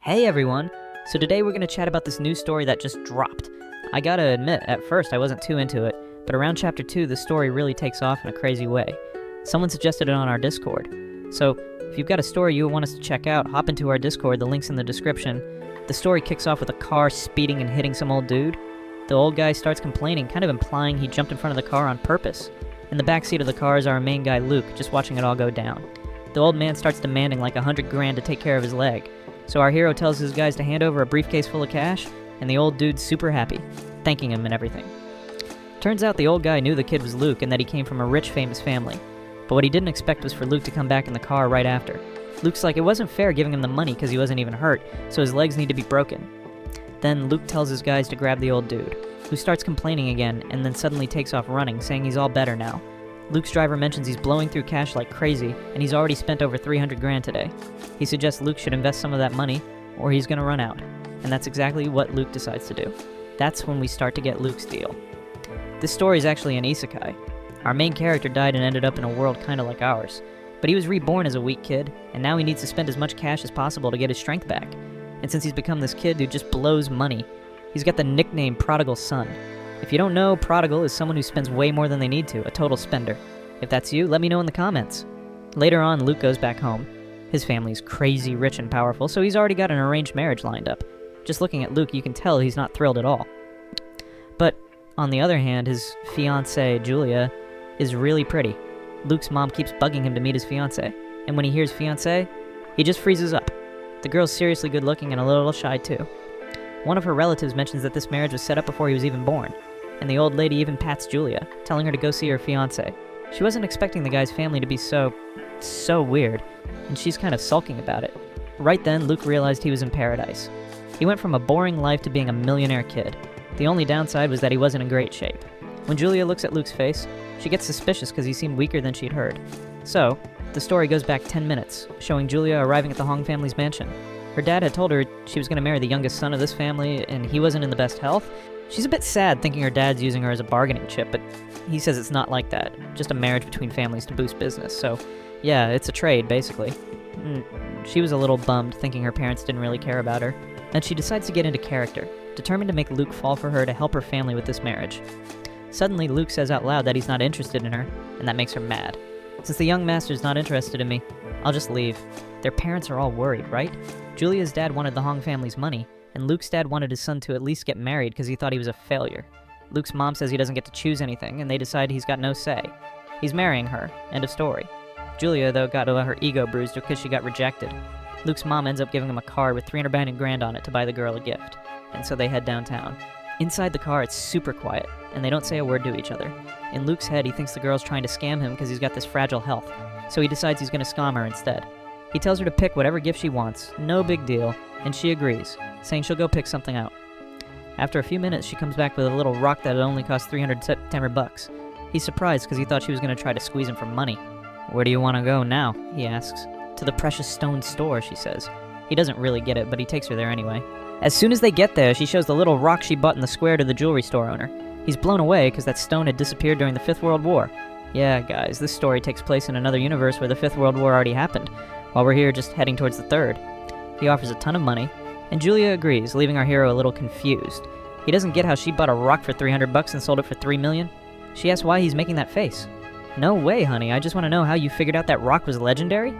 Hey everyone! So today we're going to chat about this new story that just dropped. I gotta admit, at first I wasn't too into it, but around chapter 2 the story really takes off in a crazy way. Someone suggested it on our Discord. So if you've got a story you want us to check out, hop into our Discord, the link's in the description. The story kicks off with a car speeding and hitting some old dude. The old guy starts complaining, kind of implying he jumped in front of the car on purpose. In the backseat of the car is our main guy Luke, just watching it all go down. The old man starts demanding like $100,000 to take care of his leg. So our hero tells his guys to hand over a briefcase full of cash, and the old dude's super happy, thanking him and everything. Turns out the old guy knew the kid was Luke and that he came from a rich, famous family. But what he didn't expect was for Luke to come back in the car right after. Luke's like, it wasn't fair giving him the money because he wasn't even hurt, so his legs need to be broken. Then Luke tells his guys to grab the old dude, who starts complaining again and then suddenly takes off running, saying he's all better now. Luke's driver mentions he's blowing through cash like crazy, and he's already spent over $300,000 today. He suggests Luke should invest some of that money, or he's gonna run out. And that's exactly what Luke decides to do. That's when we start to get Luke's deal. This story is actually an isekai. Our main character died and ended up in a world kinda like ours. But he was reborn as a weak kid, and now he needs to spend as much cash as possible to get his strength back. And since he's become this kid who just blows money, he's got the nickname Prodigal Son. If you don't know, prodigal is someone who spends way more than they need to, a total spender. If that's you, let me know in the comments. Later on, Luke goes back home. His family's crazy rich and powerful, so he's already got an arranged marriage lined up. Just looking at Luke, you can tell he's not thrilled at all. But, on the other hand, his fiancée, Julia, is really pretty. Luke's mom keeps bugging him to meet his fiancée, and when he hears fiancée, he just freezes up. The girl's seriously good looking and a little shy too. One of her relatives mentions that this marriage was set up before he was even born, and the old lady even pats Julia, telling her to go see her fiancé. She wasn't expecting the guy's family to be so weird, and she's kind of sulking about it. Right then, Luke realized he was in paradise. He went from a boring life to being a millionaire kid. The only downside was that he wasn't in great shape. When Julia looks at Luke's face, she gets suspicious because he seemed weaker than she'd heard. So, the story goes back 10 minutes, showing Julia arriving at the Hong family's mansion. Her dad had told her she was going to marry the youngest son of this family, and he wasn't in the best health. She's a bit sad thinking her dad's using her as a bargaining chip, but he says it's not like that. Just a marriage between families to boost business, so yeah, it's a trade, basically. She was a little bummed thinking her parents didn't really care about her. Then she decides to get into character, determined to make Luke fall for her to help her family with this marriage. Suddenly, Luke says out loud that he's not interested in her, and that makes her mad. Since the young master's not interested in me, I'll just leave. Their parents are all worried, right? Julia's dad wanted the Hong family's money, and Luke's dad wanted his son to at least get married because he thought he was a failure. Luke's mom says he doesn't get to choose anything, and they decide he's got no say. He's marrying her. End of story. Julia, though, got her ego bruised because she got rejected. Luke's mom ends up giving him a card with $300,000 on it to buy the girl a gift, and so they head downtown. Inside the car, it's super quiet, and they don't say a word to each other. In Luke's head, he thinks the girl's trying to scam him because he's got this fragile health, so he decides he's going to scam her instead. He tells her to pick whatever gift she wants, no big deal, and she agrees, saying she'll go pick something out. After a few minutes, she comes back with a little rock that only cost $300. He's surprised because he thought she was going to try to squeeze him for money. Where do you want to go now? He asks. To the precious stone store, she says. He doesn't really get it, but he takes her there anyway. As soon as they get there, she shows the little rock she bought in the square to the jewelry store owner. He's blown away because that stone had disappeared during the Fifth World War. Yeah, guys, this story takes place in another universe where the Fifth World War already happened, while we're here just heading towards the third. He offers a ton of money, and Julia agrees, leaving our hero a little confused. He doesn't get how she bought a rock for $300 and sold it for $3 million. She asks why he's making that face. No way, honey, I just want to know how you figured out that rock was legendary.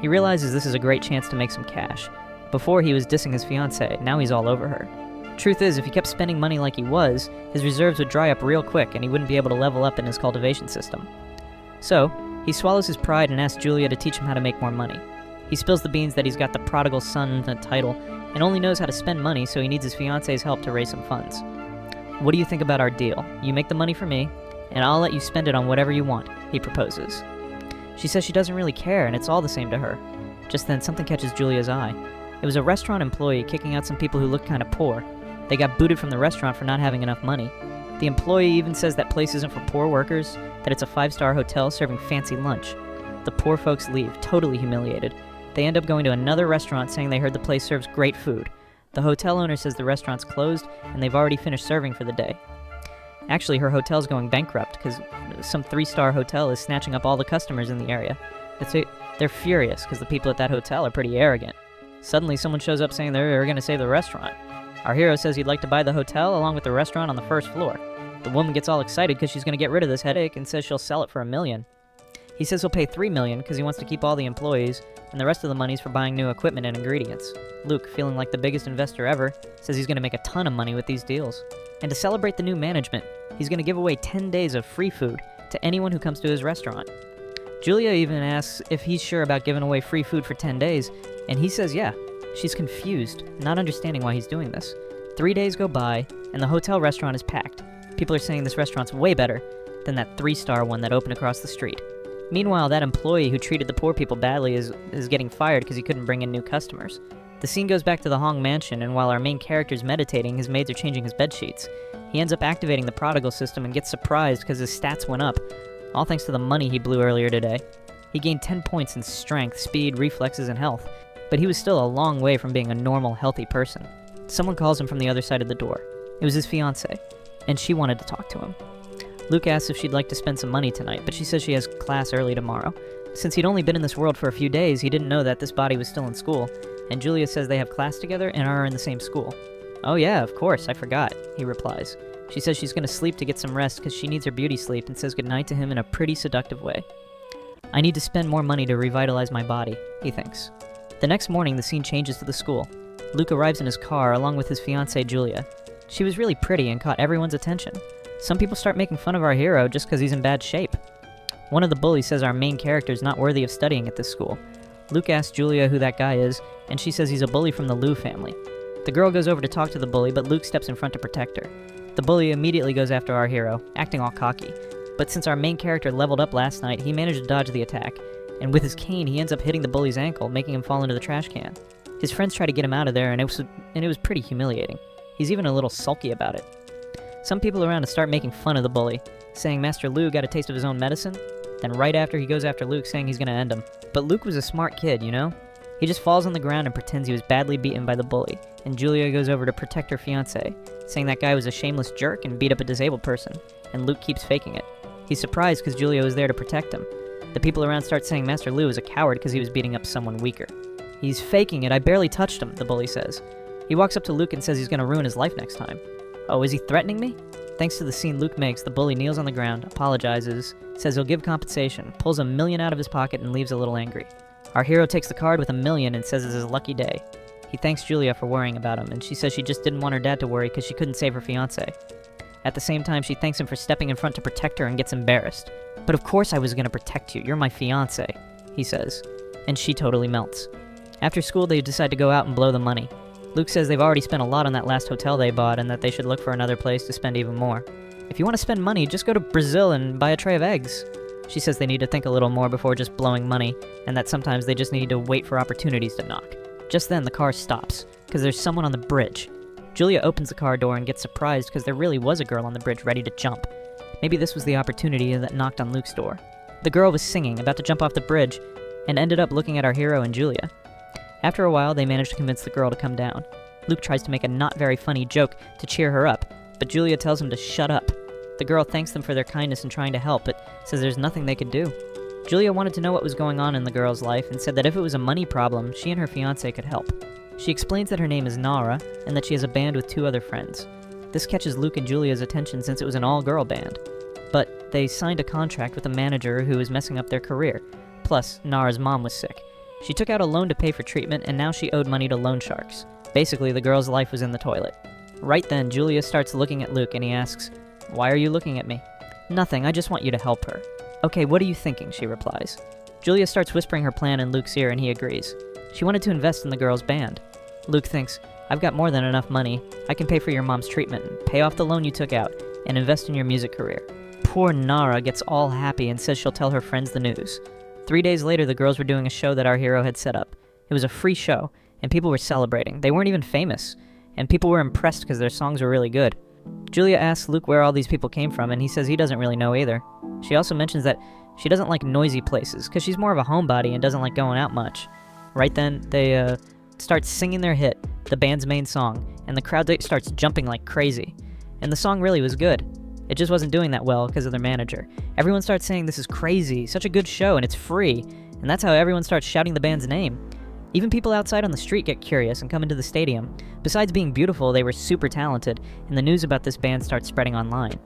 He realizes this is a great chance to make some cash. Before he was dissing his fiancée, now he's all over her. Truth is, if he kept spending money like he was, his reserves would dry up real quick and he wouldn't be able to level up in his cultivation system. So, he swallows his pride and asks Julia to teach him how to make more money. He spills the beans that he's got the prodigal son title and only knows how to spend money, so he needs his fiancée's help to raise some funds. What do you think about our deal? You make the money for me, and I'll let you spend it on whatever you want, he proposes. She says she doesn't really care, and it's all the same to her. Just then, something catches Julia's eye. It was a restaurant employee kicking out some people who looked kind of poor. They got booted from the restaurant for not having enough money. The employee even says that place isn't for poor workers, that it's a 5-star hotel serving fancy lunch. The poor folks leave, totally humiliated. They end up going to another restaurant saying they heard the place serves great food. The hotel owner says the restaurant's closed and they've already finished serving for the day. Actually, her hotel's going bankrupt because some 3-star hotel is snatching up all the customers in the area. They're furious because the people at that hotel are pretty arrogant. Suddenly, someone shows up saying they're going to save the restaurant. Our hero says he'd like to buy the hotel along with the restaurant on the first floor. The woman gets all excited because she's going to get rid of this headache and says she'll sell it for $1 million. He says he'll pay $3 million because he wants to keep all the employees, and the rest of the money's for buying new equipment and ingredients. Luke, feeling like the biggest investor ever, says he's going to make a ton of money with these deals. And to celebrate the new management, he's going to give away 10 days of free food to anyone who comes to his restaurant. Julia even asks if he's sure about giving away free food for 10 days, and he says yeah. She's confused, not understanding why he's doing this. 3 days go by, and the hotel restaurant is packed. People are saying this restaurant's way better than that 3-star one that opened across the street. Meanwhile, that employee who treated the poor people badly is getting fired because he couldn't bring in new customers. The scene goes back to the Hong mansion, and while our main character's meditating, his maids are changing his bed sheets. He ends up activating the prodigal system and gets surprised because his stats went up, all thanks to the money he blew earlier today. He gained 10 points in strength, speed, reflexes, and health, but he was still a long way from being a normal, healthy person. Someone calls him from the other side of the door. It was his fiancée, and she wanted to talk to him. Luke asks if she'd like to spend some money tonight, but she says she has class early tomorrow. Since he'd only been in this world for a few days, he didn't know that this body was still in school, and Julia says they have class together and are in the same school. "Oh yeah, of course, I forgot," he replies. She says she's going to sleep to get some rest because she needs her beauty sleep and says goodnight to him in a pretty seductive way. "I need to spend more money to revitalize my body," he thinks. The next morning, the scene changes to the school. Luke arrives in his car along with his fiancée Julia. She was really pretty and caught everyone's attention. Some people start making fun of our hero just because he's in bad shape. One of the bullies says our main character is not worthy of studying at this school. Luke asks Julia who that guy is, and she says he's a bully from the Liu family. The girl goes over to talk to the bully, but Luke steps in front to protect her. The bully immediately goes after our hero, acting all cocky. But since our main character leveled up last night, he managed to dodge the attack, and with his cane, he ends up hitting the bully's ankle, making him fall into the trash can. His friends try to get him out of there, and it was pretty humiliating. He's even a little sulky about it. Some people around start making fun of the bully, saying Master Liu got a taste of his own medicine. Then right after, he goes after Luke, saying he's gonna end him. But Luke was a smart kid, you know? He just falls on the ground and pretends he was badly beaten by the bully, and Julia goes over to protect her fiancé, saying that guy was a shameless jerk and beat up a disabled person, and Luke keeps faking it. He's surprised because Julia was there to protect him. The people around start saying Master Liu is a coward because he was beating up someone weaker. "He's faking it, I barely touched him," the bully says. He walks up to Luke and says he's gonna ruin his life next time. "Oh, is he threatening me?" Thanks to the scene Luke makes, the bully kneels on the ground, apologizes, says he'll give compensation, pulls $1 million out of his pocket, and leaves a little angry. Our hero takes the card with $1 million and says it's his lucky day. He thanks Julia for worrying about him, and she says she just didn't want her dad to worry because she couldn't save her fiancé. At the same time, she thanks him for stepping in front to protect her and gets embarrassed. "But of course I was gonna protect you, you're my fiancé," he says, and she totally melts. After school, they decide to go out and blow the money. Luke says they've already spent a lot on that last hotel they bought and that they should look for another place to spend even more. "If you want to spend money, just go to Brazil and buy a tray of eggs." She says they need to think a little more before just blowing money, and that sometimes they just need to wait for opportunities to knock. Just then, the car stops, because there's someone on the bridge. Julia opens the car door and gets surprised because there really was a girl on the bridge ready to jump. Maybe this was the opportunity that knocked on Luke's door. The girl was singing, about to jump off the bridge, and ended up looking at our hero and Julia. After a while, they manage to convince the girl to come down. Luke tries to make a not very funny joke to cheer her up, but Julia tells him to shut up. The girl thanks them for their kindness and trying to help, but says there's nothing they could do. Julia wanted to know what was going on in the girl's life and said that if it was a money problem, she and her fiancé could help. She explains that her name is Nara and that she has a band with 2 other friends. This catches Luke and Julia's attention since it was an all-girl band. But they signed a contract with a manager who was messing up their career. Plus, Nara's mom was sick. She took out a loan to pay for treatment, and now she owed money to loan sharks. Basically, the girl's life was in the toilet. Right then, Julia starts looking at Luke, and he asks, "Why are you looking at me?" "Nothing, I just want you to help her." "Okay, what are you thinking?" she replies. Julia starts whispering her plan in Luke's ear, and he agrees. She wanted to invest in the girl's band. Luke thinks, "I've got more than enough money. I can pay for your mom's treatment, pay off the loan you took out, and invest in your music career." Poor Nara gets all happy and says she'll tell her friends the news. 3 days later, the girls were doing a show that our hero had set up. It was a free show, and people were celebrating. They weren't even famous, and people were impressed because their songs were really good. Julia asks Luke where all these people came from, and he says he doesn't really know either. She also mentions that she doesn't like noisy places, because she's more of a homebody and doesn't like going out much. Right then, they start singing their hit, the band's main song, and the crowd starts jumping like crazy. And the song really was good. It just wasn't doing that well because of their manager. Everyone starts saying this is crazy, such a good show, and it's free. And that's how everyone starts shouting the band's name. Even people outside on the street get curious and come into the stadium. Besides being beautiful, they were super talented, and the news about this band starts spreading online.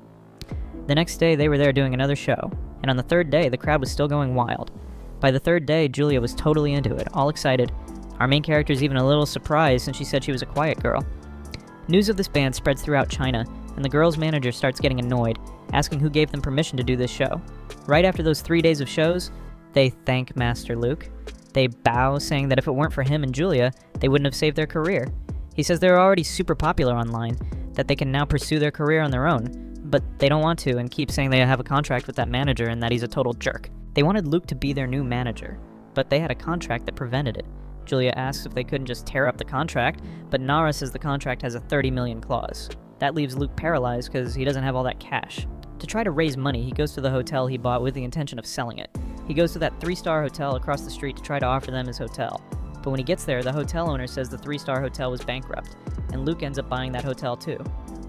The next day, they were there doing another show, and on the third day, the crowd was still going wild. By the third day, Julia was totally into it, all excited. Our main character's even a little surprised since she said she was a quiet girl. News of this band spreads throughout China, and the girl's manager starts getting annoyed, asking who gave them permission to do this show. Right after those 3 days of shows, they thank Master Luke. They bow, saying that if it weren't for him and Julia, they wouldn't have saved their career. He says they're already super popular online, that they can now pursue their career on their own, but they don't want to and keep saying they have a contract with that manager and that he's a total jerk. They wanted Luke to be their new manager, but they had a contract that prevented it. Julia asks if they couldn't just tear up the contract, but Nara says the contract has a 30 million clause. That leaves Luke paralyzed because he doesn't have all that cash. To try to raise money, he goes to the hotel he bought with the intention of selling it. He goes to that 3-star hotel across the street to try to offer them his hotel. But when he gets there, the hotel owner says the 3-star hotel was bankrupt, and Luke ends up buying that hotel too.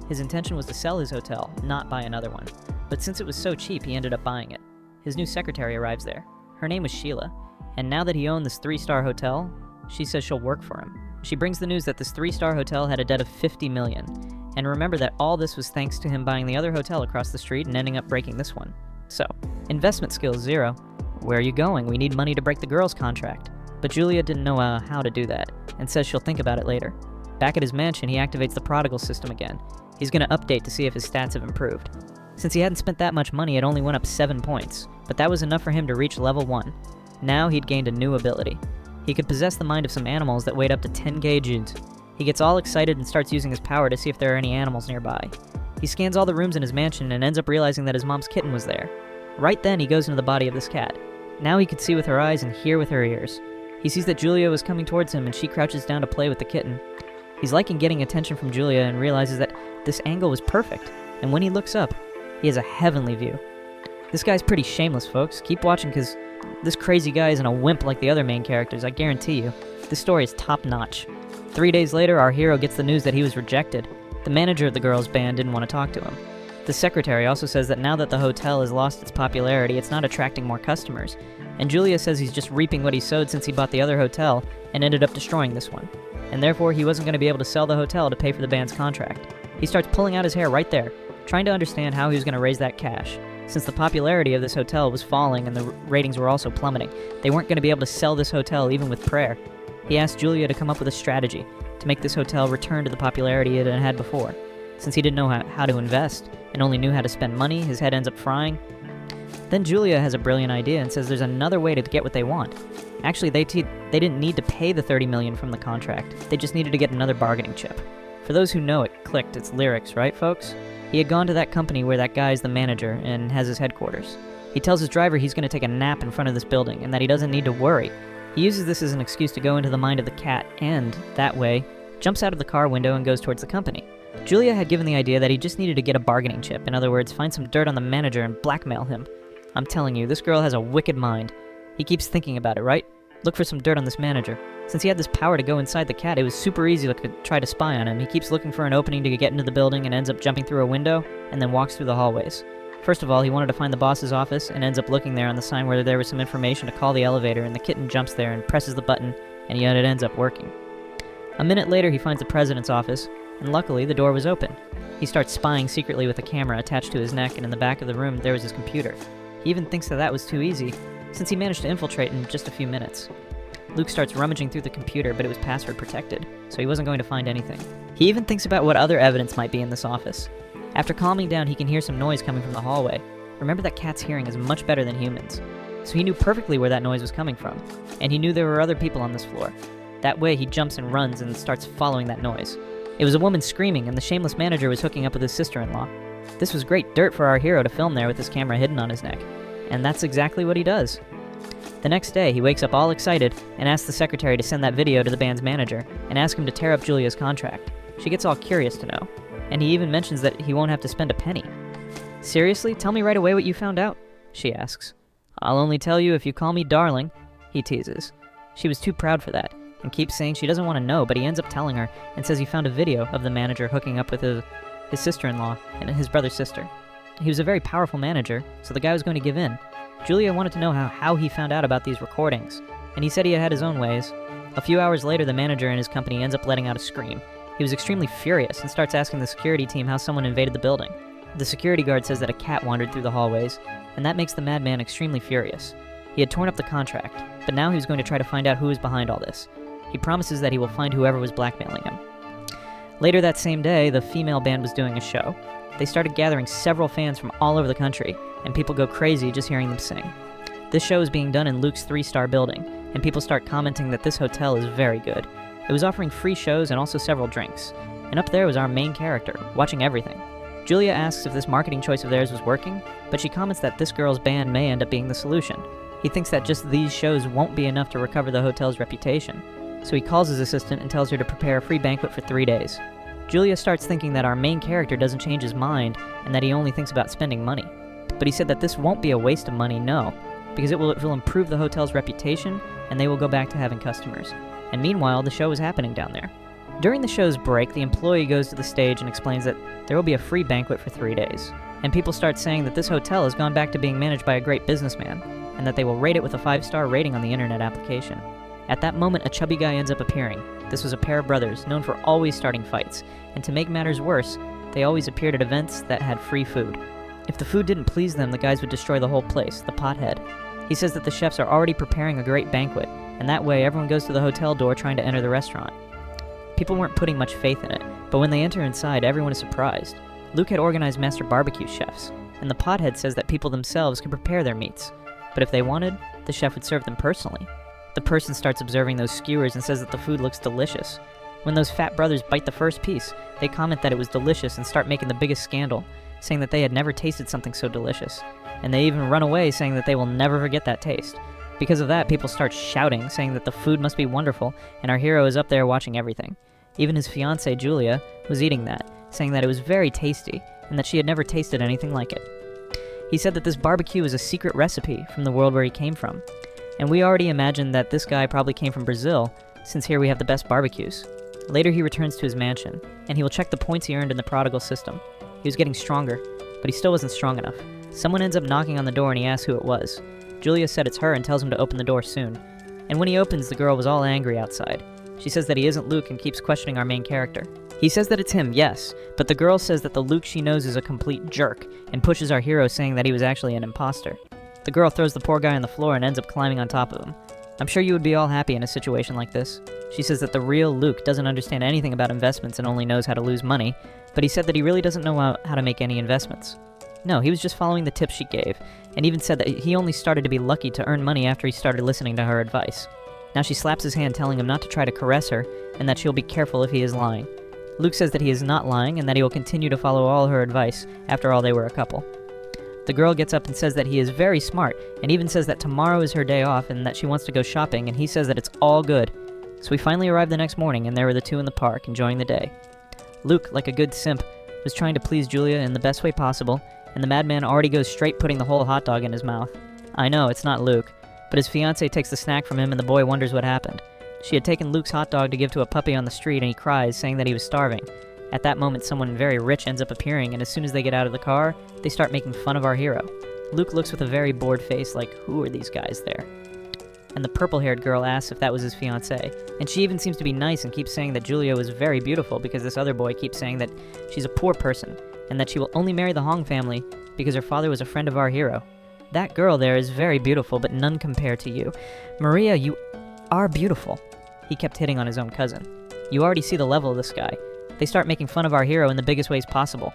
His intention was to sell his hotel, not buy another one. But since it was so cheap, he ended up buying it. His new secretary arrives there. Her name was Sheila, and now that he owned this 3-star hotel, she says she'll work for him. She brings the news that this 3-star hotel had a debt of 50 million. And remember that all this was thanks to him buying the other hotel across the street and ending up breaking this one. So, investment skills 0. Where are you going? We need money to break the girl's contract. But Julia didn't know how to do that, and says she'll think about it later. Back at his mansion, he activates the prodigal system again. He's going to update to see if his stats have improved. Since he hadn't spent that much money, it only went up 7 points, but that was enough for him to reach level 1. Now he'd gained a new ability. He could possess the mind of some animals that weighed up to 10 kgs. He gets all excited and starts using his power to see if there are any animals nearby. He scans all the rooms in his mansion and ends up realizing that his mom's kitten was there. Right then, he goes into the body of this cat. Now he could see with her eyes and hear with her ears. He sees that Julia was coming towards him and she crouches down to play with the kitten. He's liking getting attention from Julia and realizes that this angle was perfect, and when he looks up, he has a heavenly view. This guy's pretty shameless, folks. Keep watching because this crazy guy isn't a wimp like the other main characters, I guarantee you. This story is top-notch. 3 days later, our hero gets the news that he was rejected. The manager of the girls' band didn't want to talk to him. The secretary also says that now that the hotel has lost its popularity, it's not attracting more customers. And Julia says he's just reaping what he sowed since he bought the other hotel and ended up destroying this one. And therefore, he wasn't going to be able to sell the hotel to pay for the band's contract. He starts pulling out his hair right there, trying to understand how he was going to raise that cash. Since the popularity of this hotel was falling and the ratings were also plummeting, they weren't going to be able to sell this hotel even with prayer. He asked Julia to come up with a strategy to make this hotel return to the popularity it had had before. Since he didn't know how to invest and only knew how to spend money, his head ends up frying. Then Julia has a brilliant idea and says there's another way to get what they want. Actually, they didn't need to pay the 30 million from the contract. They just needed to get another bargaining chip. For those who know it, clicked, it's lyrics, right, folks? He had gone to that company where that guy's the manager and has his headquarters. He tells his driver he's going to take a nap in front of this building and that he doesn't need to worry. He uses this as an excuse to go into the mind of the cat and, that way, jumps out of the car window and goes towards the company. Julia had given the idea that he just needed to get a bargaining chip, in other words, find some dirt on the manager and blackmail him. I'm telling you, this girl has a wicked mind. He keeps thinking about it, right? Look for some dirt on this manager. Since he had this power to go inside the cat, it was super easy to try to spy on him. He keeps looking for an opening to get into the building and ends up jumping through a window, and then walks through the hallways. First of all, he wanted to find the boss's office, and ends up looking there on the sign where there was some information to call the elevator, and the kitten jumps there and presses the button, and yet it ends up working. A minute later, he finds the president's office, and luckily, the door was open. He starts spying secretly with a camera attached to his neck, and in the back of the room, there was his computer. He even thinks that was too easy, since he managed to infiltrate in just a few minutes. Luke starts rummaging through the computer, but it was password protected, so he wasn't going to find anything. He even thinks about what other evidence might be in this office. After calming down, he can hear some noise coming from the hallway. Remember that cat's hearing is much better than humans, so he knew perfectly where that noise was coming from, and he knew there were other people on this floor. That way, he jumps and runs and starts following that noise. It was a woman screaming, and the shameless manager was hooking up with his sister-in-law. This was great dirt for our hero to film there with his camera hidden on his neck, and that's exactly what he does. The next day, he wakes up all excited and asks the secretary to send that video to the band's manager and ask him to tear up Julia's contract. She gets all curious to know, and he even mentions that he won't have to spend a penny. Seriously? Tell me right away what you found out, she asks. I'll only tell you if you call me darling, he teases. She was too proud for that, and keeps saying she doesn't want to know, but he ends up telling her and says he found a video of the manager hooking up with his sister-in-law and his brother's sister. He was a very powerful manager, so the guy was going to give in. Julia wanted to know how he found out about these recordings, and he said he had his own ways. A few hours later, the manager in his company ends up letting out a scream. He was extremely furious and starts asking the security team how someone invaded the building. The security guard says that a cat wandered through the hallways, and that makes the madman extremely furious. He had torn up the contract, but now he was going to try to find out who was behind all this. He promises that he will find whoever was blackmailing him. Later that same day, the female band was doing a show. They started gathering several fans from all over the country, and people go crazy just hearing them sing. This show is being done in Luke's 3-star building, and people start commenting that this hotel is very good. It was offering free shows and also several drinks. And up there was our main character, watching everything. Julia asks if this marketing choice of theirs was working, but she comments that this girl's band may end up being the solution. He thinks that just these shows won't be enough to recover the hotel's reputation, so he calls his assistant and tells her to prepare a free banquet for 3 days. Julia starts thinking that our main character doesn't change his mind and that he only thinks about spending money. But he said that this won't be a waste of money, no, because it will improve the hotel's reputation and they will go back to having customers. And meanwhile, the show is happening down there. During the show's break, the employee goes to the stage and explains that there will be a free banquet for 3 days. And people start saying that this hotel has gone back to being managed by a great businessman, and that they will rate it with a 5-star rating on the internet application. At that moment, a chubby guy ends up appearing. This was a pair of brothers, known for always starting fights, and to make matters worse, they always appeared at events that had free food. If the food didn't please them, the guys would destroy the whole place, the pothead. He says that the chefs are already preparing a great banquet, and that way everyone goes to the hotel door trying to enter the restaurant. People weren't putting much faith in it, but when they enter inside, everyone is surprised. Luke had organized master barbecue chefs, and the pothead says that people themselves could prepare their meats. But if they wanted, the chef would serve them personally. The person starts observing those skewers and says that the food looks delicious. When those fat brothers bite the first piece, they comment that it was delicious and start making the biggest scandal, saying that they had never tasted something so delicious. And they even run away saying that they will never forget that taste. Because of that, people start shouting, saying that the food must be wonderful, and our hero is up there watching everything. Even his fiancée, Julia, was eating that, saying that it was very tasty, and that she had never tasted anything like it. He said that this barbecue is a secret recipe from the world where he came from. And we already imagined that this guy probably came from Brazil, since here we have the best barbecues. Later he returns to his mansion, and he will check the points he earned in the prodigal system. He was getting stronger, but he still wasn't strong enough. Someone ends up knocking on the door and he asks who it was. Julia said it's her and tells him to open the door soon. And when he opens, the girl was all angry outside. She says that he isn't Luke and keeps questioning our main character. He says that it's him, yes, but the girl says that the Luke she knows is a complete jerk, and pushes our hero saying that he was actually an imposter. The girl throws the poor guy on the floor and ends up climbing on top of him. I'm sure you would be all happy in a situation like this. She says that the real Luke doesn't understand anything about investments and only knows how to lose money, but he said that he really doesn't know how to make any investments. No, he was just following the tips she gave, and even said that he only started to be lucky to earn money after he started listening to her advice. Now she slaps his hand telling him not to try to caress her, and that she'll be careful if he is lying. Luke says that he is not lying, and that he will continue to follow all her advice. After all, they were a couple. The girl gets up and says that he is very smart, and even says that tomorrow is her day off and that she wants to go shopping, and he says that it's all good. So we finally arrived the next morning, and there were the two in the park, enjoying the day. Luke, like a good simp, was trying to please Julia in the best way possible, and the madman already goes straight putting the whole hot dog in his mouth. I know, it's not Luke, but his fiancée takes the snack from him and the boy wonders what happened. She had taken Luke's hot dog to give to a puppy on the street, and he cries, saying that he was starving. At that moment, someone very rich ends up appearing, and as soon as they get out of the car, they start making fun of our hero. Luke looks with a very bored face like, who are these guys there? And the purple-haired girl asks if that was his fiancée, and she even seems to be nice and keeps saying that Julia was very beautiful because this other boy keeps saying that she's a poor person, and that she will only marry the Hong family because her father was a friend of our hero. That girl there is very beautiful, but none compare to you. Maria, you are beautiful. He kept hitting on his own cousin. You already see the level of this guy. They start making fun of our hero in the biggest ways possible,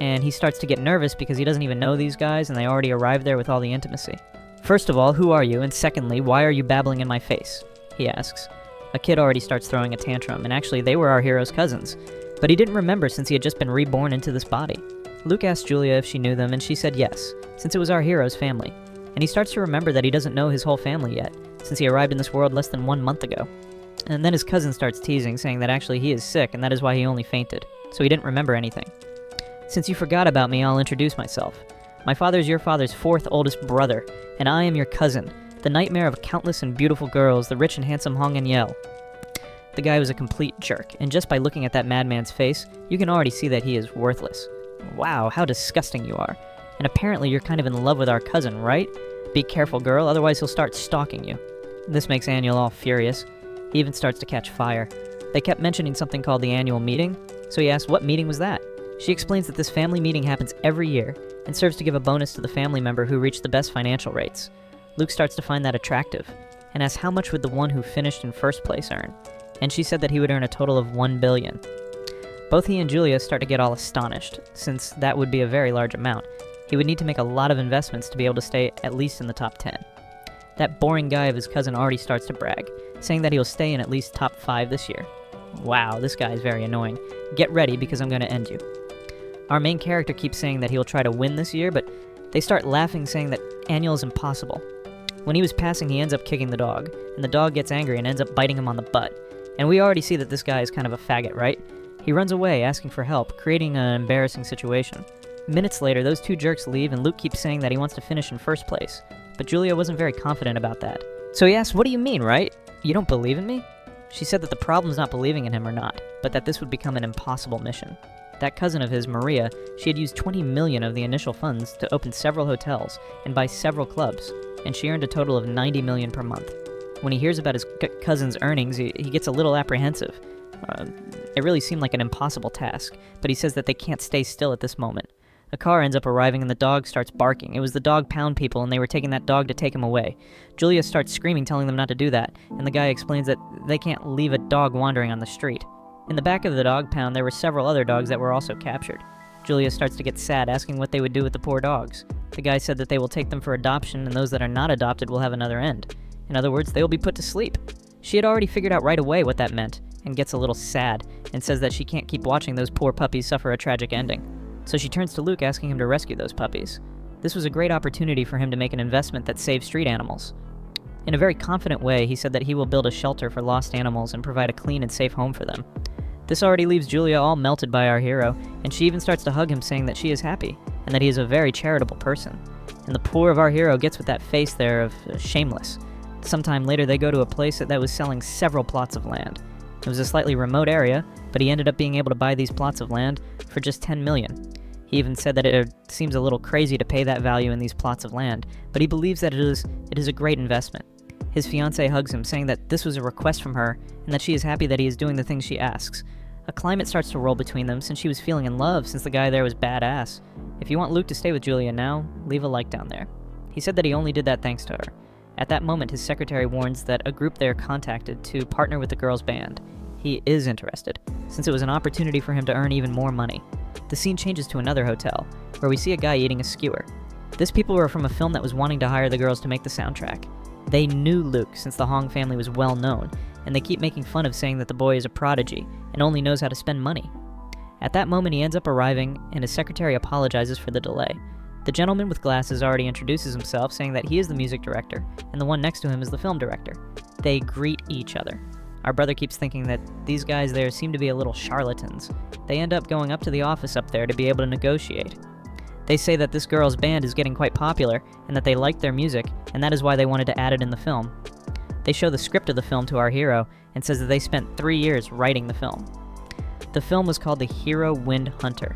and he starts to get nervous because he doesn't even know these guys and they already arrived there with all the intimacy. First of all, who are you? And secondly, why are you babbling in my face? He asks. A kid already starts throwing a tantrum, and actually they were our hero's cousins. But he didn't remember since he had just been reborn into this body. Luke asked Julia if she knew them, and she said yes, since it was our hero's family. And he starts to remember that he doesn't know his whole family yet, since he arrived in this world less than 1 month ago. And then his cousin starts teasing, saying that actually he is sick, and that is why he only fainted, so he didn't remember anything. Since you forgot about me, I'll introduce myself. My father is your father's 4th oldest brother, and I am your cousin, the nightmare of countless and beautiful girls, the rich and handsome Hong and Yel. The guy was a complete jerk, and just by looking at that madman's face, you can already see that he is worthless. Wow, how disgusting you are. And apparently you're kind of in love with our cousin, right? Be careful, girl, otherwise he'll start stalking you. This makes Aniel all furious. He even starts to catch fire. They kept mentioning something called the annual meeting, so he asks what meeting was that. She explains that this family meeting happens every year and serves to give a bonus to the family member who reached the best financial rates. Luke starts to find that attractive and asks how much would the one who finished in first place earn, and she said that he would earn a total of $1 billion. Both he and Julia start to get all astonished, since that would be a very large amount. He would need to make a lot of investments to be able to stay at least in the top 10. That boring guy of his cousin already starts to brag, saying that he'll stay in at least top 5 this year. Wow, this guy is very annoying. Get ready because I'm going to end you. Our main character keeps saying that he'll try to win this year, but they start laughing, saying that annual is impossible. When he was passing, he ends up kicking the dog, and the dog gets angry and ends up biting him on the butt. And we already see that this guy is kind of a faggot, right? He runs away, asking for help, creating an embarrassing situation. Minutes later, those two jerks leave, and Luke keeps saying that he wants to finish in first place. But Julia wasn't very confident about that. So he asks, "What do you mean, right? You don't believe in me?" She said that the problem's not believing in him or not, but that this would become an impossible mission. That cousin of his, Maria, she had used $20 million of the initial funds to open several hotels and buy several clubs, and she earned a total of $90 million per month. When he hears about his cousin's earnings, he gets a little apprehensive. It really seemed like an impossible task, but he says that they can't stay still at this moment. A car ends up arriving and the dog starts barking. It was the dog pound people, and they were taking that dog to take him away. Julia starts screaming, telling them not to do that, and the guy explains that they can't leave a dog wandering on the street. In the back of the dog pound, there were several other dogs that were also captured. Julia starts to get sad, asking what they would do with the poor dogs. The guy said that they will take them for adoption, and those that are not adopted will have another end. In other words, they will be put to sleep. She had already figured out right away what that meant, and gets a little sad, and says that she can't keep watching those poor puppies suffer a tragic ending. So she turns to Luke, asking him to rescue those puppies. This was a great opportunity for him to make an investment that saves street animals. In a very confident way, he said that he will build a shelter for lost animals and provide a clean and safe home for them. This already leaves Julia all melted by our hero, and she even starts to hug him, saying that she is happy, and that he is a very charitable person. And the poor of our hero gets with that face there of shameless. Sometime later, they go to a place that was selling several plots of land. It was a slightly remote area, but he ended up being able to buy these plots of land for just $10 million. He even said that it seems a little crazy to pay that value in these plots of land, but he believes that it is a great investment. His fiancée hugs him, saying that this was a request from her, and that she is happy that he is doing the things she asks. A climate starts to roll between them, since she was feeling in love, since the guy there was badass. If you want Luke to stay with Julia now, leave a like down there. He said that he only did that thanks to her. At that moment, his secretary warns that a group they are contacted to partner with the girl's band. He is interested, since it was an opportunity for him to earn even more money. The scene changes to another hotel, where we see a guy eating a skewer. This people were from a film that was wanting to hire the girls to make the soundtrack. They knew Luke, since the Hong family was well known, and they keep making fun of saying that the boy is a prodigy and only knows how to spend money. At that moment, he ends up arriving, and his secretary apologizes for the delay. The gentleman with glasses already introduces himself, saying that he is the music director, and the one next to him is the film director. They greet each other. Our brother keeps thinking that these guys there seem to be a little charlatans. They end up going up to the office up there to be able to negotiate. They say that this girl's band is getting quite popular, and that they like their music, and that is why they wanted to add it in the film. They show the script of the film to our hero, and says that they spent 3 years writing the film. The film was called The Hero Wind Hunter.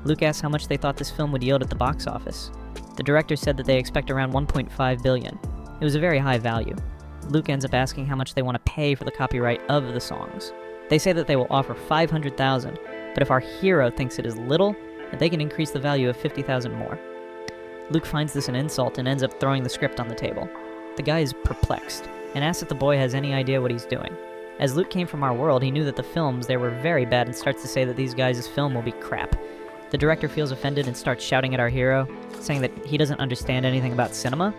Luke asks how much they thought this film would yield at the box office. The director said that they expect around $1.5 billion. It was a very high value. Luke ends up asking how much they want to pay for the copyright of the songs. They say that they will offer $500,000, but if our hero thinks it is little, they can increase the value of $50,000 more. Luke finds this an insult and ends up throwing the script on the table. The guy is perplexed, and asks if the boy has any idea what he's doing. As Luke came from our world, he knew that the films there were very bad and starts to say that these guys' film will be crap. The director feels offended and starts shouting at our hero, saying that he doesn't understand anything about cinema.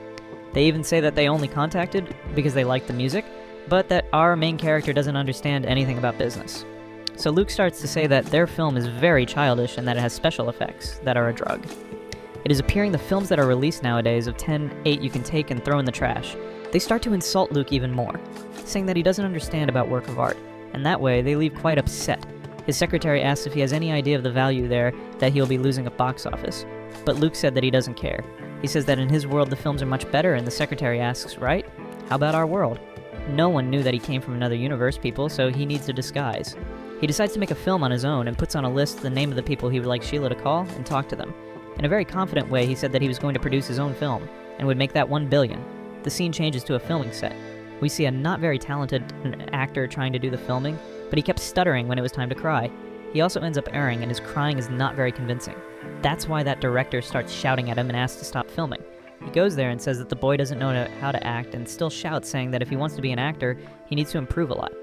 They even say that they only contacted because they like the music, but that our main character doesn't understand anything about business. So Luke starts to say that their film is very childish and that it has special effects that are a drug. It is appearing the films that are released nowadays of 10/8 you can take and throw in the trash. They start to insult Luke even more, saying that he doesn't understand about work of art, and that way they leave quite upset. His secretary asks if he has any idea of the value there that he'll be losing at box office, but Luke said that he doesn't care. He says that in his world the films are much better, and the secretary asks, right? How about our world? No one knew that he came from another universe, people, so he needs a disguise. He decides to make a film on his own and puts on a list the name of the people he would like Sheila to call and talk to them. In a very confident way, he said that he was going to produce his own film and would make that $1 billion. The scene changes to a filming set. We see a not very talented actor trying to do the filming, but he kept stuttering when it was time to cry. He also ends up erring, and his crying is not very convincing. That's why that director starts shouting at him and asks to stop filming. He goes there and says that the boy doesn't know how to act, and still shouts, saying that if he wants to be an actor, he needs to improve a lot.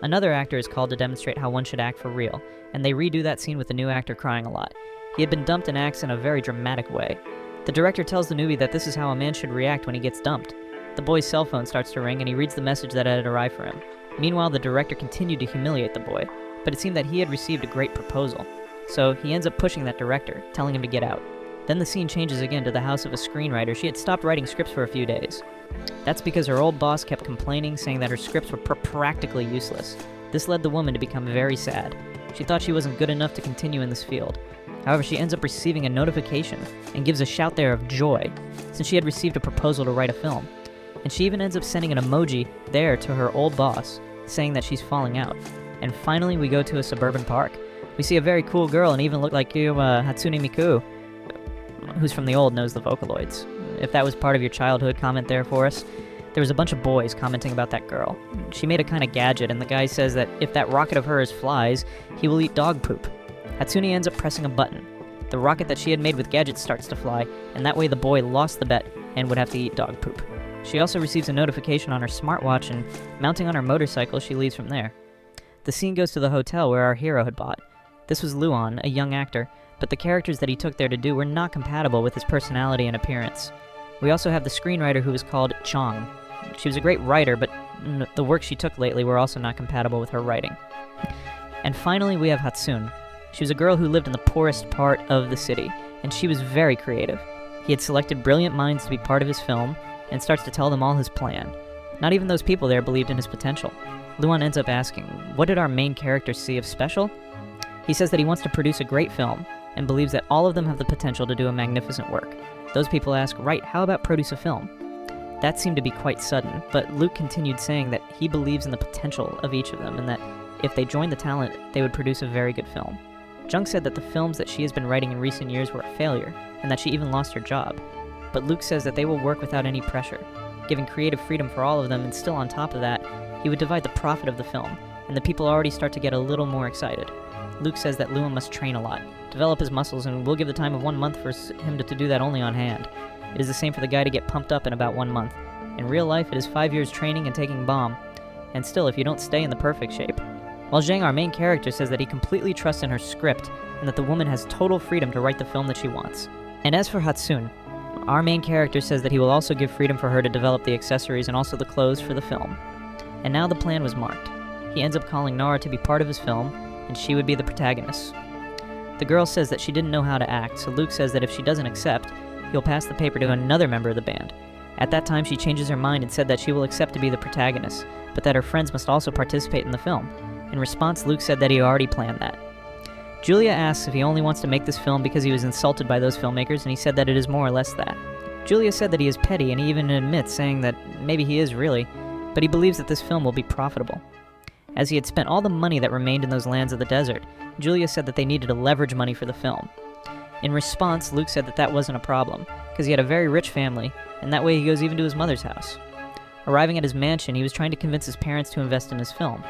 Another actor is called to demonstrate how one should act for real, and they redo that scene with the new actor crying a lot. He had been dumped and acts in a very dramatic way. The director tells the newbie that this is how a man should react when he gets dumped. The boy's cell phone starts to ring, and he reads the message that had arrived for him. Meanwhile, the director continued to humiliate the boy, but it seemed that he had received a great proposal. So he ends up pushing that director, telling him to get out. Then the scene changes again to the house of a screenwriter. She had stopped writing scripts for a few days. That's because her old boss kept complaining, saying that her scripts were practically useless. This led the woman to become very sad. She thought she wasn't good enough to continue in this field. However, she ends up receiving a notification and gives a shout there of joy, since she had received a proposal to write a film. And she even ends up sending an emoji there to her old boss, saying that she's falling out. And finally, we go to a suburban park. We see a very cool girl and even look like you, Hatsune Miku, who's from the old knows the Vocaloids. If that was part of your childhood, comment there for us. There was a bunch of boys commenting about that girl. She made a kind of gadget, and the guy says that if that rocket of hers flies, he will eat dog poop. Hatsune ends up pressing a button. The rocket that she had made with gadgets starts to fly, and that way the boy lost the bet and would have to eat dog poop. She also receives a notification on her smartwatch, and mounting on her motorcycle, she leaves from there. The scene goes to the hotel where our hero had bought. This was Luan, a young actor, but the characters that he took there to do were not compatible with his personality and appearance. We also have the screenwriter who was called Chong. She was a great writer, but the work she took lately were also not compatible with her writing. And finally, we have Hatsune. She was a girl who lived in the poorest part of the city, and she was very creative. He had selected brilliant minds to be part of his film, and starts to tell them all his plan. Not even those people there believed in his potential. Luan ends up asking, what did our main character see of special? He says that he wants to produce a great film, and believes that all of them have the potential to do a magnificent work. Those people ask, right, how about produce a film? That seemed to be quite sudden, but Luke continued saying that he believes in the potential of each of them, and that if they joined the talent, they would produce a very good film. Jung said that the films that she has been writing in recent years were a failure, and that she even lost her job. But Luke says that they will work without any pressure, giving creative freedom for all of them, and still on top of that, he would divide the profit of the film, and the people already start to get a little more excited. Luke says that Luan must train a lot, develop his muscles, and we'll give the time of 1 month for him to do that only on hand. It is the same for the guy to get pumped up in about 1 month. In real life, it is 5 years training and taking bomb, and still if you don't stay in the perfect shape. While Zhang, our main character, says that he completely trusts in her script, and that the woman has total freedom to write the film that she wants. And as for Hatsune, our main character says that he will also give freedom for her to develop the accessories and also the clothes for the film. And now the plan was marked. He ends up calling Nara to be part of his film, and she would be the protagonist. The girl says that she didn't know how to act, so Luke says that if she doesn't accept, he'll pass the paper to another member of the band. At that time, she changes her mind and said that she will accept to be the protagonist, but that her friends must also participate in the film. In response, Luke said that he already planned that. Julia asks if he only wants to make this film because he was insulted by those filmmakers, and he said that it is more or less that. Julia said that he is petty, and he even admits, saying that maybe he is really, but he believes that this film will be profitable. As he had spent all the money that remained in those lands of the desert, Julia said that they needed to leverage money for the film. In response, Luke said that that wasn't a problem, because he had a very rich family, and that way he goes even to his mother's house. Arriving at his mansion, he was trying to convince his parents to invest in his film.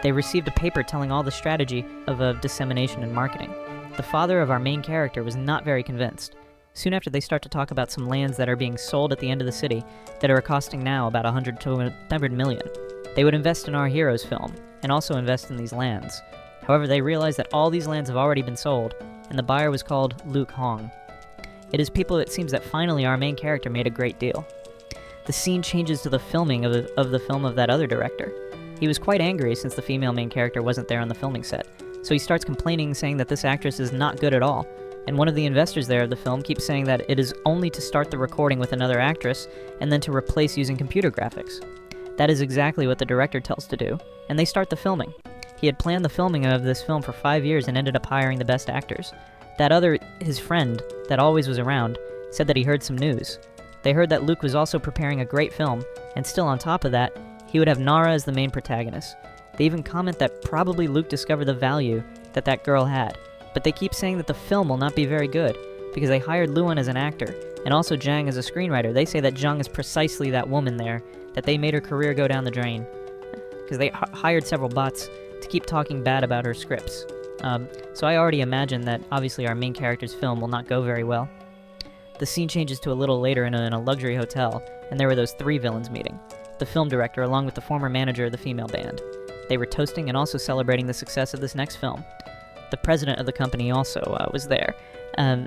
They received a paper telling all the strategy of dissemination and marketing. The father of our main character was not very convinced. Soon after, they start to talk about some lands that are being sold at the end of the city that are costing now about 100 to 100 million. They would invest in our hero's film, and also invest in these lands. However, they realize that all these lands have already been sold, and the buyer was called Luke Hong. It is people it seems that finally our main character made a great deal. The scene changes to the filming of the film of that other director. He was quite angry since the female main character wasn't there on the filming set, so he starts complaining, saying that this actress is not good at all, and one of the investors there of the film keeps saying that it is only to start the recording with another actress, and then to replace using computer graphics. That is exactly what the director tells to do, and they start the filming. He had planned the filming of this film for 5 years and ended up hiring the best actors. His friend, that always was around, said that he heard some news. They heard that Luke was also preparing a great film, and still on top of that, he would have Nara as the main protagonist. They even comment that probably Luke discovered the value that girl had, but they keep saying that the film will not be very good, because they hired Luan as an actor, And also Jang is a screenwriter. They say that Jung is precisely that woman there, that they made her career go down the drain. Because they hired several bots to keep talking bad about her scripts. So I already imagine that obviously our main character's film will not go very well. The scene changes to a little later in a luxury hotel, and there were those 3 villains meeting. The film director along with the former manager of the female band. They were toasting and also celebrating the success of this next film. The president of the company also was there.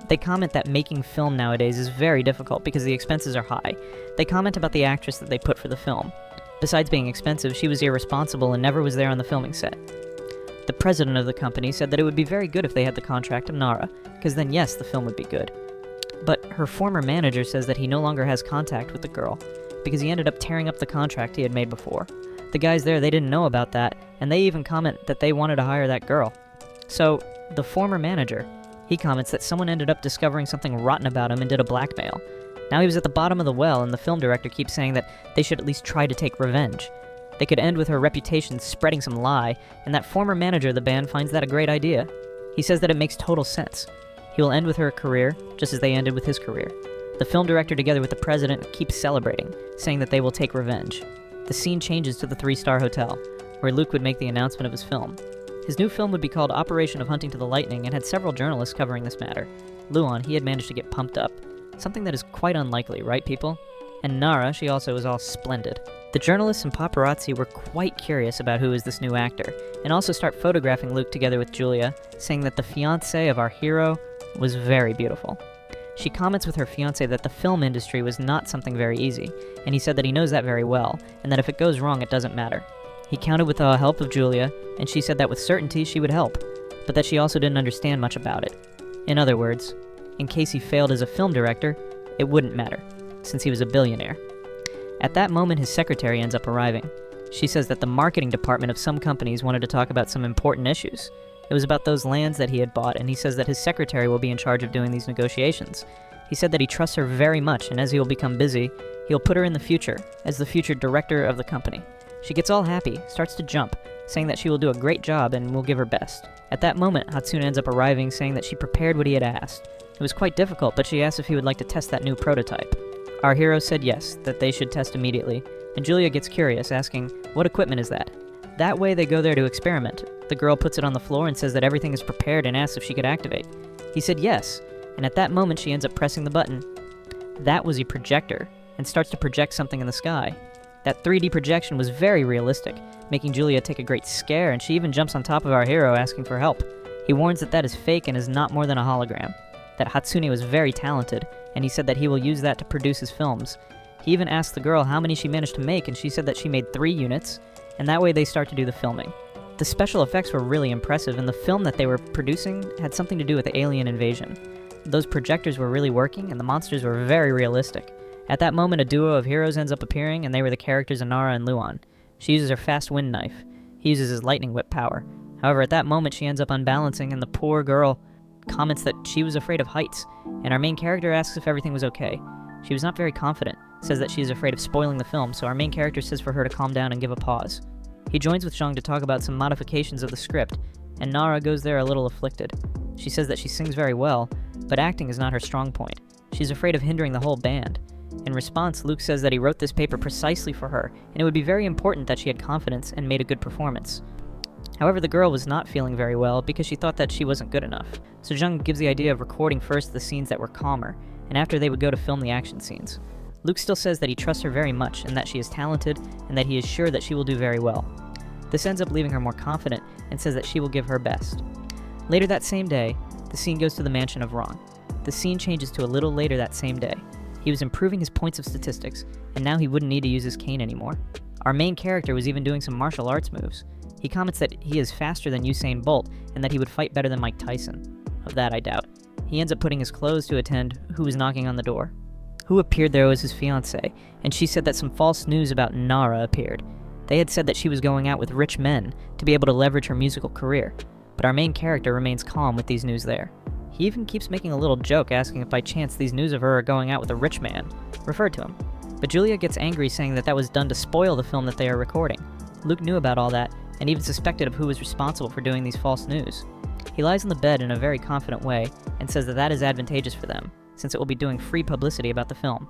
They comment that making film nowadays is very difficult because the expenses are high. They comment about the actress that they put for the film. Besides being expensive, she was irresponsible and never was there on the filming set. The president of the company said that it would be very good if they had the contract of Nara, because then yes, the film would be good. But her former manager says that he no longer has contact with the girl, because he ended up tearing up the contract he had made before. The guys there, they didn't know about that, and they even comment that they wanted to hire that girl. So, the former manager, he comments that someone ended up discovering something rotten about him and did a blackmail. Now he was at the bottom of the well, and the film director keeps saying that they should at least try to take revenge. They could end with her reputation spreading some lie, and that former manager of the band finds that a great idea. He says that it makes total sense. He will end with her career, just as they ended with his career. The film director, together with the president, keeps celebrating, saying that they will take revenge. The scene changes to the 3-star hotel, where Luke would make the announcement of his film. His new film would be called Operation of Hunting to the Lightning and had several journalists covering this matter. Luan, he had managed to get pumped up. Something that is quite unlikely, right, people? And Nara, she also was all splendid. The journalists and paparazzi were quite curious about who is this new actor, and also start photographing Luke together with Julia, saying that the fiancé of our hero was very beautiful. She comments with her fiancé that the film industry was not something very easy, and he said that he knows that very well, and that if it goes wrong, it doesn't matter. He counted with the help of Julia, and she said that with certainty she would help, but that she also didn't understand much about it. In other words, in case he failed as a film director, it wouldn't matter, since he was a billionaire. At that moment, his secretary ends up arriving. She says that the marketing department of some companies wanted to talk about some important issues. It was about those lands that he had bought, and he says that his secretary will be in charge of doing these negotiations. He said that he trusts her very much, and as he will become busy, he'll put her in the future, as the future director of the company. She gets all happy, starts to jump, saying that she will do a great job and will give her best. At that moment, Hatsune ends up arriving, saying that she prepared what he had asked. It was quite difficult, but she asked if he would like to test that new prototype. Our hero said yes, that they should test immediately, and Julia gets curious, asking, what equipment is that? That way they go there to experiment. The girl puts it on the floor and says that everything is prepared and asks if she could activate. He said yes, and at that moment she ends up pressing the button. That was a projector, and starts to project something in the sky. That 3D projection was very realistic, making Julia take a great scare, and she even jumps on top of our hero asking for help. He warns that that is fake and is not more than a hologram, that Hatsune was very talented, and he said that he will use that to produce his films. He even asked the girl how many she managed to make, and she said that she made 3 units, and that way they start to do the filming. The special effects were really impressive, and the film that they were producing had something to do with the alien invasion. Those projectors were really working, and the monsters were very realistic. At that moment, a duo of heroes ends up appearing, and they were the characters Anara and Luan. She uses her fast wind knife. He uses his lightning whip power. However, at that moment, she ends up unbalancing, and the poor girl comments that she was afraid of heights, and our main character asks if everything was okay. She was not very confident, says that she is afraid of spoiling the film, so our main character says for her to calm down and give a pause. He joins with Zhang to talk about some modifications of the script, and Nara goes there a little afflicted. She says that she sings very well, but acting is not her strong point. She's afraid of hindering the whole band. In response, Luke says that he wrote this paper precisely for her, and it would be very important that she had confidence and made a good performance. However, the girl was not feeling very well because she thought that she wasn't good enough. So Zhang gives the idea of recording first the scenes that were calmer, and after they would go to film the action scenes. Luke still says that he trusts her very much and that she is talented and that he is sure that she will do very well. This ends up leaving her more confident and says that she will give her best. Later that same day, the scene goes to the mansion of Ron. The scene changes to a little later that same day. He was improving his points of statistics, and now he wouldn't need to use his cane anymore. Our main character was even doing some martial arts moves. He comments that he is faster than Usain Bolt and that he would fight better than Mike Tyson. Of that I doubt. He ends up putting his clothes to attend who was knocking on the door. Who appeared there was his fiancée, and she said that some false news about Nara appeared. They had said that she was going out with rich men to be able to leverage her musical career, but our main character remains calm with these news there. He even keeps making a little joke asking if by chance these news of her are going out with a rich man, referred to him. But Julia gets angry saying that that was done to spoil the film that they are recording. Luke knew about all that, and even suspected of who was responsible for doing these false news. He lies on the bed in a very confident way, and says that that is advantageous for them, since it will be doing free publicity about the film.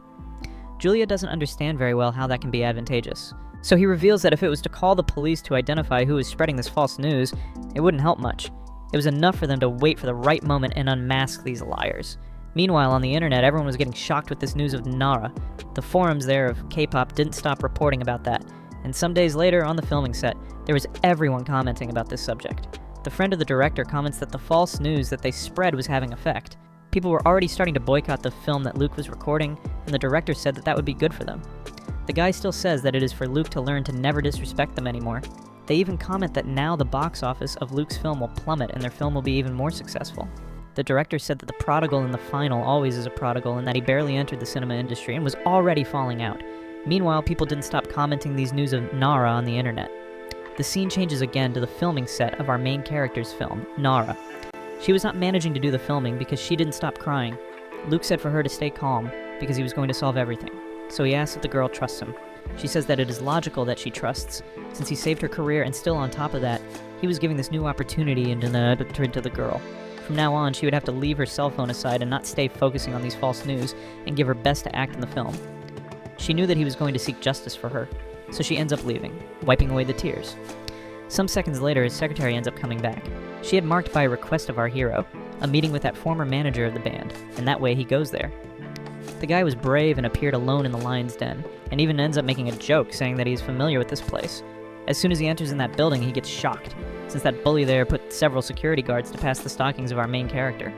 Julia doesn't understand very well how that can be advantageous, so he reveals that if it was to call the police to identify who was spreading this false news, it wouldn't help much. It was enough for them to wait for the right moment and unmask these liars. Meanwhile, on the internet, everyone was getting shocked with this news of Nara. The forums there of K-pop didn't stop reporting about that, and some days later, on the filming set, there was everyone commenting about this subject. The friend of the director comments that the false news that they spread was having effect. People were already starting to boycott the film that Luke was recording, and the director said that that would be good for them. The guy still says that it is for Luke to learn to never disrespect them anymore. They even comment that now the box office of Luke's film will plummet and their film will be even more successful. The director said that the prodigal in the final always is a prodigal and that he barely entered the cinema industry and was already falling out. Meanwhile, people didn't stop commenting these news of Nara on the internet. The scene changes again to the filming set of our main character's film, Nara. She was not managing to do the filming because she didn't stop crying. Luke said for her to stay calm because he was going to solve everything. So he asks if the girl trusts him. She says that it is logical that she trusts, since he saved her career and still on top of that, he was giving this new opportunity into the girl. From now on, she would have to leave her cell phone aside and not stay focusing on these false news and give her best to act in the film. She knew that he was going to seek justice for her, so she ends up leaving, wiping away the tears. Some seconds later, his secretary ends up coming back. She had marked by a request of our hero, a meeting with that former manager of the band, and that way he goes there. The guy was brave and appeared alone in the lion's den, and even ends up making a joke saying that he's familiar with this place. As soon as he enters in that building, he gets shocked, since that bully there put several security guards to pass the stockings of our main character.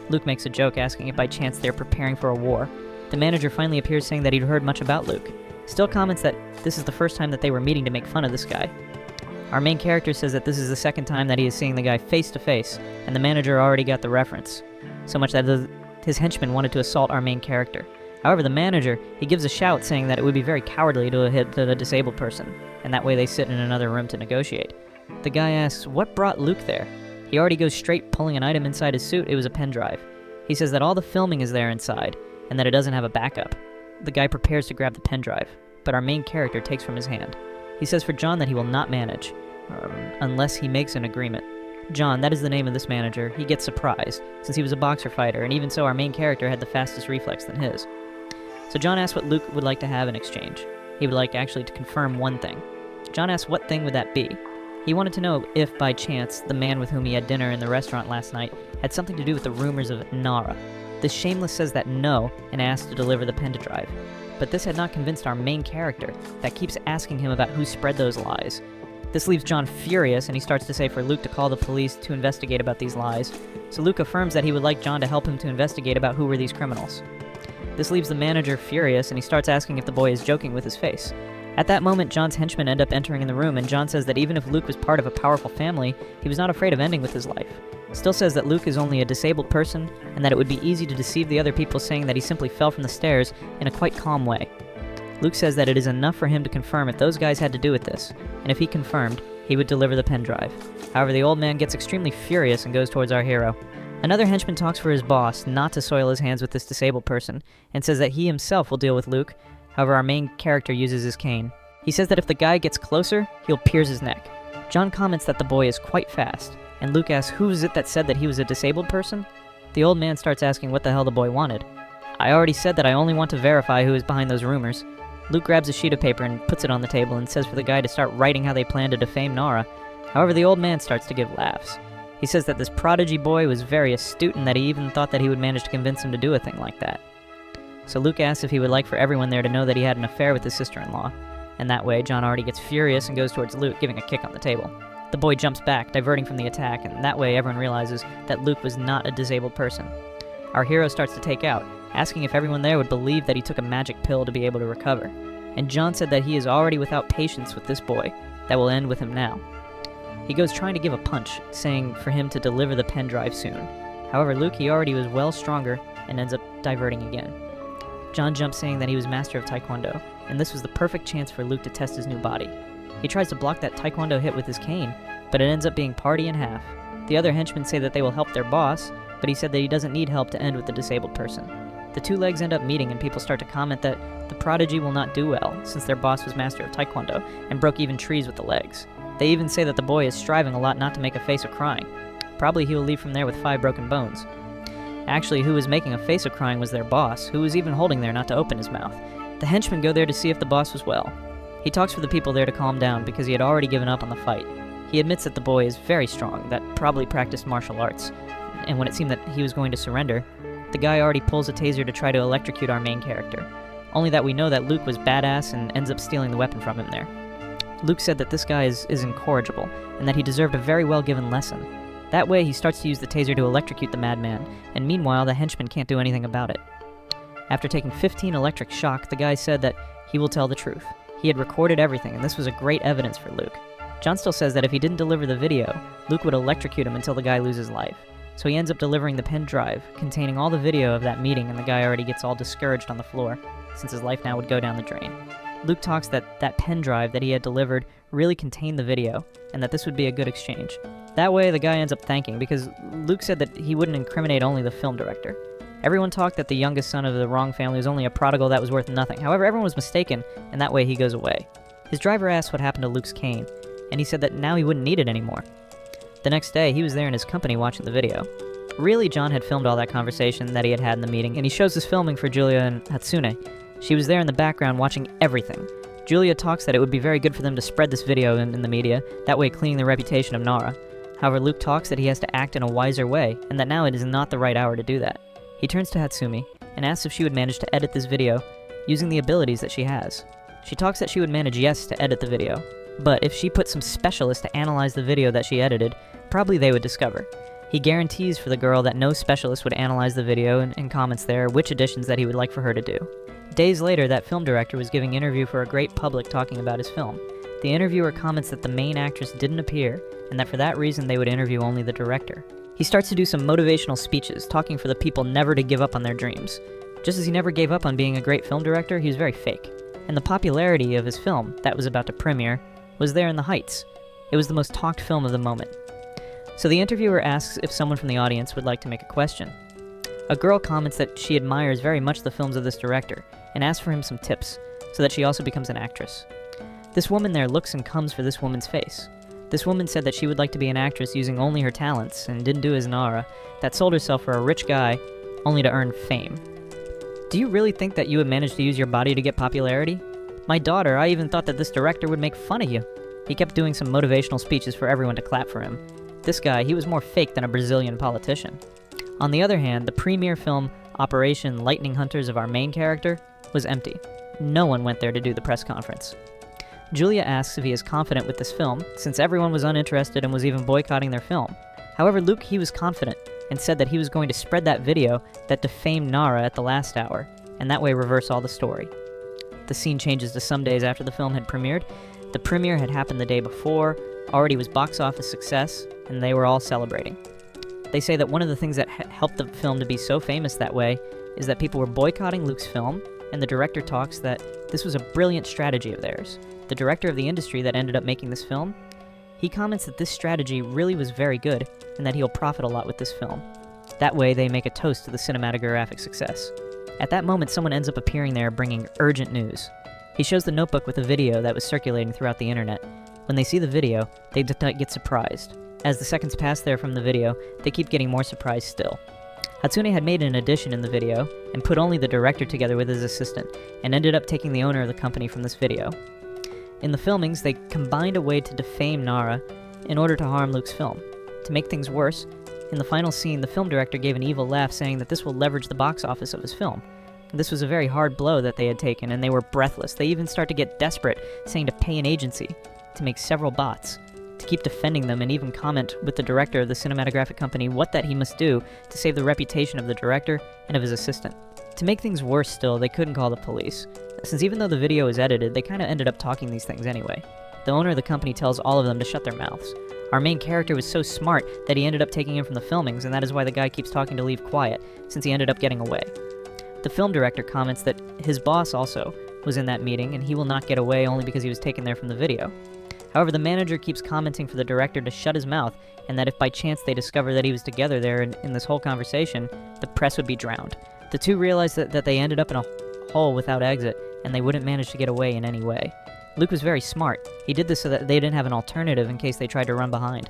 Luke makes a joke asking if by chance they're preparing for a war. The manager finally appears saying that he'd heard much about Luke. Still comments that this is the first time that they were meeting to make fun of this guy. Our main character says that this is the second time that he is seeing the guy face to face, and the manager already got the reference. So much that his henchmen wanted to assault our main character. However, the manager, he gives a shout saying that it would be very cowardly to hit a disabled person, and that way they sit in another room to negotiate. The guy asks, what brought Luke there? He already goes straight pulling an item inside his suit. It was a pen drive. He says that all the filming is there inside, and that it doesn't have a backup. The guy prepares to grab the pen drive, but our main character takes from his hand. He says for John that he will not manage, unless he makes an agreement. John, that is the name of this manager, he gets surprised, since he was a boxer fighter, and even so our main character had the fastest reflex than his. So John asks what Luke would like to have in exchange. He would like actually to confirm one thing. John asks what thing would that be. He wanted to know if, by chance, the man with whom he had dinner in the restaurant last night had something to do with the rumors of Nara. This shameless says that no, and asks to deliver the pen drive. But this had not convinced our main character, that keeps asking him about who spread those lies. This leaves John furious, and he starts to say for Luke to call the police to investigate about these lies. So Luke affirms that he would like John to help him to investigate about who were these criminals. This leaves the manager furious, and he starts asking if the boy is joking with his face. At that moment, John's henchmen end up entering in the room, and John says that even if Luke was part of a powerful family, he was not afraid of ending with his life. Still says that Luke is only a disabled person, and that it would be easy to deceive the other people, saying that he simply fell from the stairs in a quite calm way. Luke says that it is enough for him to confirm if those guys had to do with this, and if he confirmed, he would deliver the pen drive. However, the old man gets extremely furious and goes towards our hero. Another henchman talks for his boss not to soil his hands with this disabled person, and says that he himself will deal with Luke. However, our main character uses his cane. He says that if the guy gets closer, he'll pierce his neck. John comments that the boy is quite fast, and Luke asks who is it that said that he was a disabled person? The old man starts asking what the hell the boy wanted. I already said that I only want to verify who is behind those rumors. Luke grabs a sheet of paper and puts it on the table and says for the guy to start writing how they plan to defame Nara. However, the old man starts to give laughs. He says that this prodigy boy was very astute and that he even thought that he would manage to convince him to do a thing like that. So Luke asks if he would like for everyone there to know that he had an affair with his sister-in-law. And that way, John already gets furious and goes towards Luke, giving a kick on the table. The boy jumps back, diverting from the attack, and that way everyone realizes that Luke was not a disabled person. Our hero starts to take out, asking if everyone there would believe that he took a magic pill to be able to recover. And John said that he is already without patience with this boy, that will end with him now. He goes trying to give a punch, saying for him to deliver the pen drive soon. However, Luke, he already was well stronger, and ends up diverting again. John jumps saying that he was master of Taekwondo, and this was the perfect chance for Luke to test his new body. He tries to block that Taekwondo hit with his cane, but it ends up being party in half. The other henchmen say that they will help their boss, but he said that he doesn't need help to end with the disabled person. The two legs end up meeting, and people start to comment that the prodigy will not do well, since their boss was master of Taekwondo, and broke even trees with the legs. They even say that the boy is striving a lot not to make a face of crying. Probably he will leave from there with 5 broken bones. Actually, who was making a face of crying was their boss, who was even holding there not to open his mouth. The henchmen go there to see if the boss was well. He talks for the people there to calm down because he had already given up on the fight. He admits that the boy is very strong, that probably practiced martial arts, and when it seemed that he was going to surrender, the guy already pulls a taser to try to electrocute our main character. Only that we know that Luke was badass and ends up stealing the weapon from him there. Luke said that this guy is incorrigible, and that he deserved a very well-given lesson. That way, he starts to use the taser to electrocute the madman, and meanwhile, the henchman can't do anything about it. After taking 15 electric shock, the guy said that he will tell the truth. He had recorded everything, and this was a great evidence for Luke. John still says that if he didn't deliver the video, Luke would electrocute him until the guy loses life. So he ends up delivering the pen drive, containing all the video of that meeting, and the guy already gets all discouraged on the floor, since his life now would go down the drain. Luke talks that pen drive that he had delivered really contained the video, and that this would be a good exchange. That way, the guy ends up thanking, because Luke said that he wouldn't incriminate only the film director. Everyone talked that the youngest son of the wrong family was only a prodigal that was worth nothing. However, everyone was mistaken, and that way he goes away. His driver asked what happened to Luke's cane, and he said that now he wouldn't need it anymore. The next day, he was there in his company watching the video. Really, John had filmed all that conversation that he had in the meeting, and he shows this filming for Julia and Hatsune. She was there in the background watching everything. Julia talks that it would be very good for them to spread this video in the media, that way cleaning the reputation of Nara. However, Luke talks that he has to act in a wiser way, and that now it is not the right hour to do that. He turns to Hatsune and asks if she would manage to edit this video using the abilities that she has. She talks that she would manage, yes, to edit the video, but if she put some specialists to analyze the video that she edited, probably they would discover. He guarantees for the girl that no specialist would analyze the video and comments there which additions that he would like for her to do. Days later, that film director was giving an interview for a great public talking about his film. The interviewer comments that the main actress didn't appear, and that for that reason they would interview only the director. He starts to do some motivational speeches, talking for the people never to give up on their dreams. Just as he never gave up on being a great film director, he was very fake. And the popularity of his film, that was about to premiere, was there in the heights. It was the most talked film of the moment. So the interviewer asks if someone from the audience would like to make a question. A girl comments that she admires very much the films of this director, and asks for him some tips, so that she also becomes an actress. This woman there looks and comes for this woman's face. This woman said that she would like to be an actress using only her talents, and didn't do as Nara, that sold herself for a rich guy, only to earn fame. Do you really think that you would manage to use your body to get popularity? My daughter, I even thought that this director would make fun of you. He kept doing some motivational speeches for everyone to clap for him. This guy, he was more fake than a Brazilian politician. On the other hand, the premiere film, Operation Lightning Hunters of our main character, was empty. No one went there to do the press conference. Julia asks if he is confident with this film, since everyone was uninterested and was even boycotting their film. However, Luke, he was confident, and said that he was going to spread that video that defamed Nara at the last hour, and that way reverse all the story. The scene changes to some days after the film had premiered. The premiere had happened the day before, already was box office success, and they were all celebrating. They say that one of the things that helped the film to be so famous that way is that people were boycotting Luke's film, and the director talks that this was a brilliant strategy of theirs. The director of the industry that ended up making this film, he comments that this strategy really was very good, and that he'll profit a lot with this film. That way, they make a toast to the cinematographic success. At that moment, someone ends up appearing there bringing urgent news. He shows the notebook with a video that was circulating throughout the internet. When they see the video, they get surprised. As the seconds pass there from the video, they keep getting more surprised still. Hatsune had made an addition in the video, and put only the director together with his assistant, and ended up taking the owner of the company from this video. In the filmings, they combined a way to defame Nara in order to harm Luke's film. To make things worse, in the final scene, the film director gave an evil laugh saying that this will leverage the box office of his film. This was a very hard blow that they had taken, and they were breathless. They even start to get desperate, saying to pay an agency to make several bots, to keep defending them, and even comment with the director of the cinematographic company what that he must do to save the reputation of the director and of his assistant. To make things worse still, they couldn't call the police, since even though the video was edited, they kinda ended up talking these things anyway. The owner of the company tells all of them to shut their mouths. Our main character was so smart that he ended up taking him from the filmings, and that is why the guy keeps talking to leave quiet, since he ended up getting away. The film director comments that his boss also was in that meeting, and he will not get away only because he was taken there from the video. However, the manager keeps commenting for the director to shut his mouth, and that if by chance they discover that he was together there in this whole conversation, the press would be drowned. The two realized that they ended up in a hole without exit, and they wouldn't manage to get away in any way. Luke was very smart. He did this so that they didn't have an alternative in case they tried to run behind.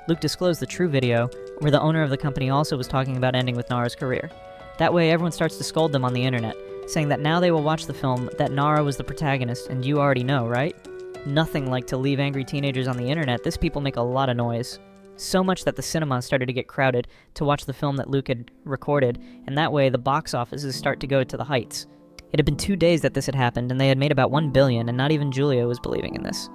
Luke disclosed the true video, where the owner of the company also was talking about ending with Nara's career. That way, everyone starts to scold them on the internet, saying that now they will watch the film that Nara was the protagonist, and you already know, right? Nothing like to leave angry teenagers on the internet. This people make a lot of noise. So much that the cinema started to get crowded to watch the film that Luke had recorded, and that way the box offices start to go to the heights. It had been 2 days that this had happened, and they had made about $1 billion, and not even Julia was believing in this.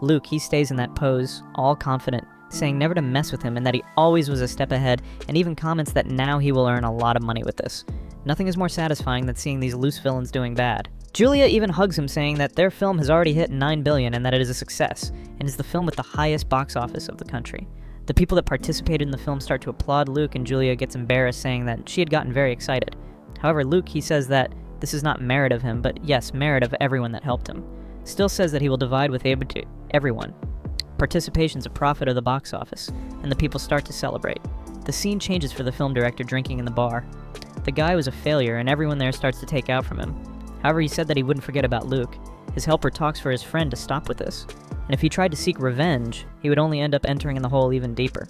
Luke, he stays in that pose, all confident, saying never to mess with him and that he always was a step ahead, and even comments that now he will earn a lot of money with this. Nothing is more satisfying than seeing these loose villains doing bad. Julia even hugs him, saying that their film has already hit $9 billion and that it is a success, and is the film with the highest box office of the country. The people that participated in the film start to applaud Luke, and Julia gets embarrassed, saying that she had gotten very excited. However, Luke, he says that this is not merit of him, but yes, merit of everyone that helped him. Still says that he will divide with everyone. Participation's a profit of the box office, and the people start to celebrate. The scene changes for the film director drinking in the bar. The guy was a failure, and everyone there starts to take out from him. However, he said that he wouldn't forget about Luke. His helper talks for his friend to stop with this, and if he tried to seek revenge, he would only end up entering in the hole even deeper.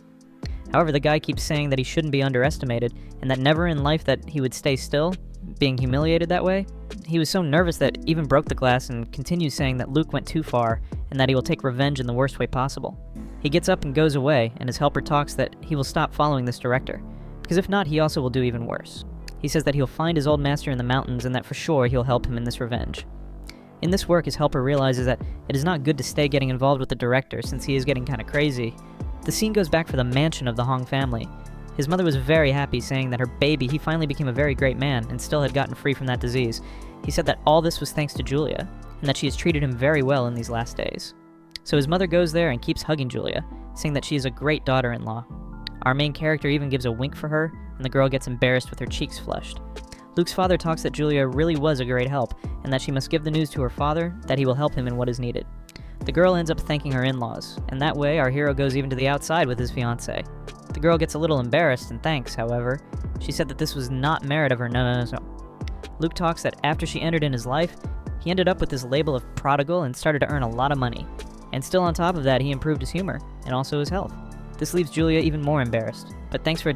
However, the guy keeps saying that he shouldn't be underestimated, and that never in life that he would stay still, being humiliated that way. He was so nervous that even broke the glass, and continues saying that Luke went too far, and that he will take revenge in the worst way possible. He gets up and goes away, and his helper talks that he will stop following this director, because if not, he also will do even worse. He says that he'll find his old master in the mountains, and that for sure he'll help him in this revenge. In this work, his helper realizes that it is not good to stay getting involved with the director, since he is getting kinda crazy. The scene goes back for the mansion of the Hong family. His mother was very happy, saying that her baby, he finally became a very great man, and still had gotten free from that disease. He said that all this was thanks to Julia, and that she has treated him very well in these last days. So his mother goes there and keeps hugging Julia, saying that she is a great daughter-in-law. Our main character even gives a wink for her, and the girl gets embarrassed with her cheeks flushed. Luke's father talks that Julia really was a great help, and that she must give the news to her father that he will help him in what is needed. The girl ends up thanking her in-laws, and that way our hero goes even to the outside with his fiancée. The girl gets a little embarrassed and thanks, however. She said that this was not merit of her, no. Luke talks that after she entered in his life, he ended up with this label of prodigal and started to earn a lot of money. And still on top of that, he improved his humor, and also his health. This leaves Julia even more embarrassed, but thanks for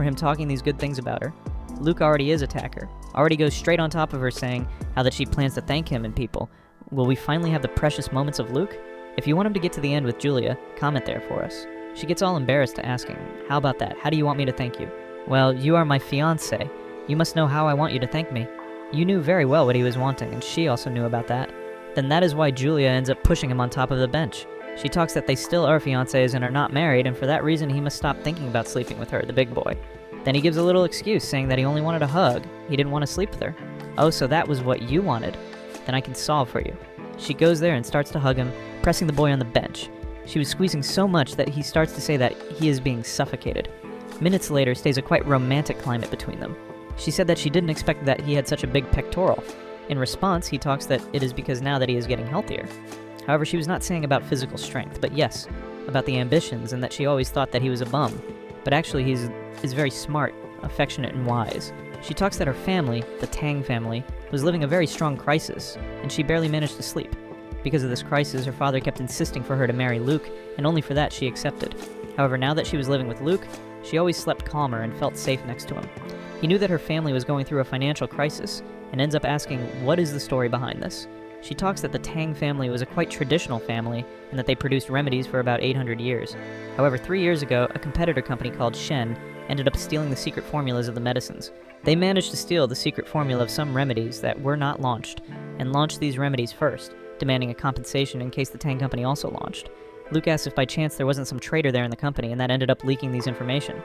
him talking these good things about her. Luke already is attacker, already goes straight on top of her, saying how that she plans to thank him and people. Will we finally have the precious moments of Luke? If you want him to get to the end with Julia, comment there for us. She gets all embarrassed to asking, how about that? How do you want me to thank you? Well, you are my fiancé. You must know how I want you to thank me. You knew very well what he was wanting, and she also knew about that. Then that is why Julia ends up pushing him on top of the bench. She talks that they still are fiancés and are not married, and for that reason he must stop thinking about sleeping with her, the big boy. Then he gives a little excuse, saying that he only wanted a hug. He didn't want to sleep with her. Oh, so that was what you wanted? Then I can solve for you. She goes there and starts to hug him, pressing the boy on the bench. She was squeezing so much that he starts to say that he is being suffocated. Minutes later stays a quite romantic climate between them. She said that she didn't expect that he had such a big pectoral. In response, he talks that it is because now that he is getting healthier. However, she was not saying about physical strength, but yes, about the ambitions, and that she always thought that he was a bum. But actually he's very smart, affectionate, and wise. She talks that her family, the Tang family, was living a very strong crisis, and she barely managed to sleep. Because of this crisis, her father kept insisting for her to marry Luke, and only for that she accepted. However, now that she was living with Luke, she always slept calmer and felt safe next to him. He knew that her family was going through a financial crisis, and ends up asking, what is the story behind this? She talks that the Tang family was a quite traditional family, and that they produced remedies for about 800 years. However, 3 years ago, a competitor company called Shen ended up stealing the secret formulas of the medicines. They managed to steal the secret formula of some remedies that were not launched, and launched these remedies first, demanding a compensation in case the Tang company also launched. Luke asked if by chance there wasn't some traitor there in the company, and that ended up leaking these information.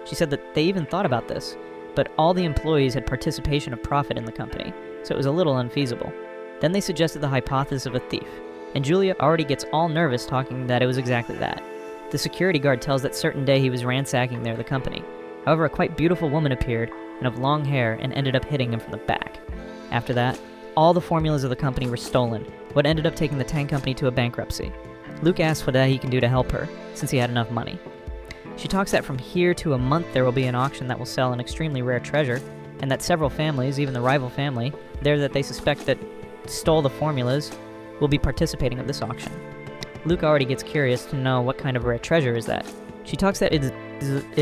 She said that they even thought about this, but all the employees had participation of profit in the company, so it was a little unfeasible. Then they suggested the hypothesis of a thief, and Julia already gets all nervous talking that it was exactly that. The security guard tells that certain day he was ransacking the company. However, a quite beautiful woman appeared, and of long hair, and ended up hitting him from the back. After that, all the formulas of the company were stolen, what ended up taking the Tang company to a bankruptcy. Luke asks what he can do to help her, since he had enough money. She talks that from here to a month there will be an auction that will sell an extremely rare treasure, and that several families, even the rival family, there that they suspect that stole the formulas, will be participating of this auction. Luke already gets curious to know what kind of rare treasure is that. She talks that it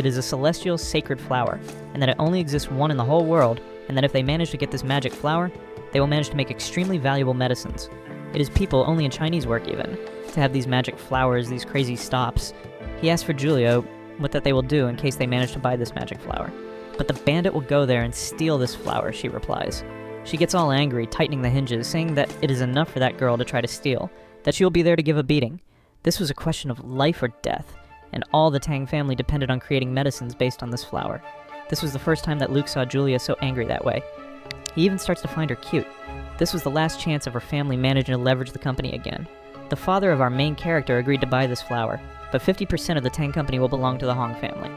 is a celestial sacred flower, and that it only exists one in the whole world, and that if they manage to get this magic flower, they will manage to make extremely valuable medicines. It is people, only in Chinese work even, to have these magic flowers, these crazy stops. He asks for Julia what that they will do in case they manage to buy this magic flower. But the bandit will go there and steal this flower, she replies. She gets all angry, tightening the hinges, saying that it is enough for that girl to try to steal, that she will be there to give a beating. This was a question of life or death, and all the Tang family depended on creating medicines based on this flower. This was the first time that Luke saw Julia so angry that way. He even starts to find her cute. This was the last chance of her family managing to leverage the company again. The father of our main character agreed to buy this flower, but 50% of the Tang company will belong to the Hong family.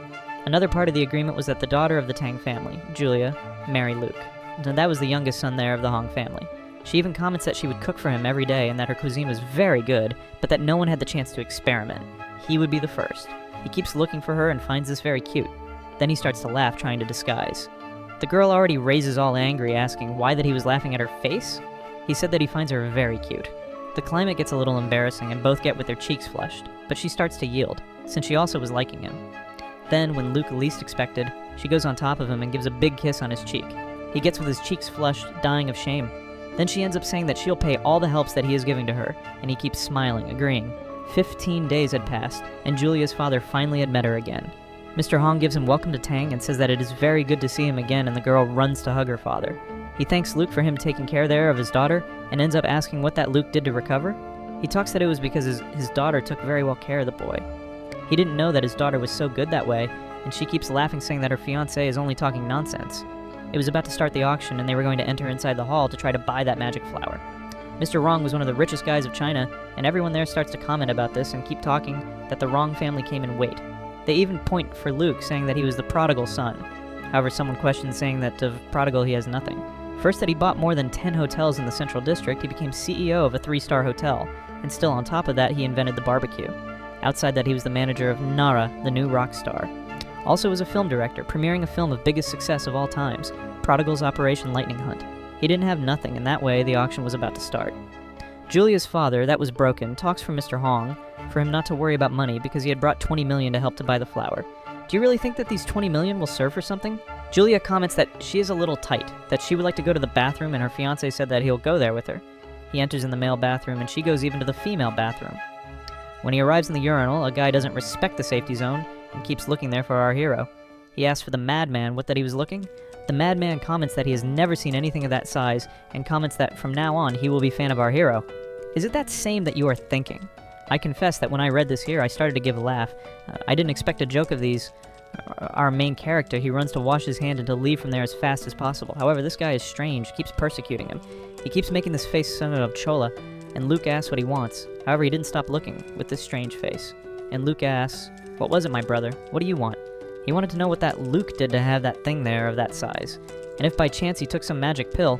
Another part of the agreement was that the daughter of the Tang family, Julia, marry Luke. And that was the youngest son there of the Hong family. She even comments that she would cook for him every day and that her cuisine was very good, but that no one had the chance to experiment. He would be the first. He keeps looking for her and finds this very cute. Then he starts to laugh, trying to disguise. The girl already raises all angry, asking why that he was laughing at her face. He said that he finds her very cute. The climate gets a little embarrassing and both get with their cheeks flushed, but she starts to yield, since she also was liking him. Then, when Luke least expected, she goes on top of him and gives a big kiss on his cheek. He gets with his cheeks flushed, dying of shame. Then she ends up saying that she'll pay all the helps that he is giving to her, and he keeps smiling, agreeing. 15 days had passed, and Julia's father finally had met her again. Mr. Hong gives him welcome to Tang and says that it is very good to see him again, and the girl runs to hug her father. He thanks Luke for him taking care there of his daughter, and ends up asking what that Luke did to recover. He talks that it was because his daughter took very well care of the boy. He didn't know that his daughter was so good that way, and she keeps laughing, saying that her fiancé is only talking nonsense. It was about to start the auction, and they were going to enter inside the hall to try to buy that magic flower. Mr. Wrong was one of the richest guys of China, and everyone there starts to comment about this and keep talking that the Wrong family came in wait. They even point for Luke, saying that he was the prodigal son. However, someone questions, saying that of prodigal he has nothing. First, that he bought more than 10 hotels in the Central District, he became CEO of a 3-star hotel, and still on top of that, he invented the barbecue. Outside that, he was the manager of Nara, the new rock star. Also was a film director, premiering a film of biggest success of all times, Prodigal's Operation Lightning Hunt. He didn't have nothing, and that way, the auction was about to start. Julia's father, that was broken, talks for Mr. Hong for him not to worry about money because he had brought 20 million to help to buy the flower. Do you really think that these 20 million will serve for something? Julia comments that she is a little tight, that she would like to go to the bathroom, and her fiancé said that he'll go there with her. He enters in the male bathroom, and she goes even to the female bathroom. When he arrives in the urinal, a guy doesn't respect the safety zone and keeps looking there for our hero. He asks for the madman what that he was looking. The madman comments that he has never seen anything of that size, and comments that from now on he will be fan of our hero. Is it that same that you are thinking? I confess that when I read this here, I started to give a laugh. I didn't expect a joke of these. Our main character, he runs to wash his hand and to leave from there as fast as possible. However, this guy is strange, keeps persecuting him. He keeps making this face son of Chola, and Luke asks what he wants. However, he didn't stop looking with this strange face. And Luke asks, "What was it, my brother? What do you want?" He wanted to know what that Luke did to have that thing there of that size. And if by chance he took some magic pill,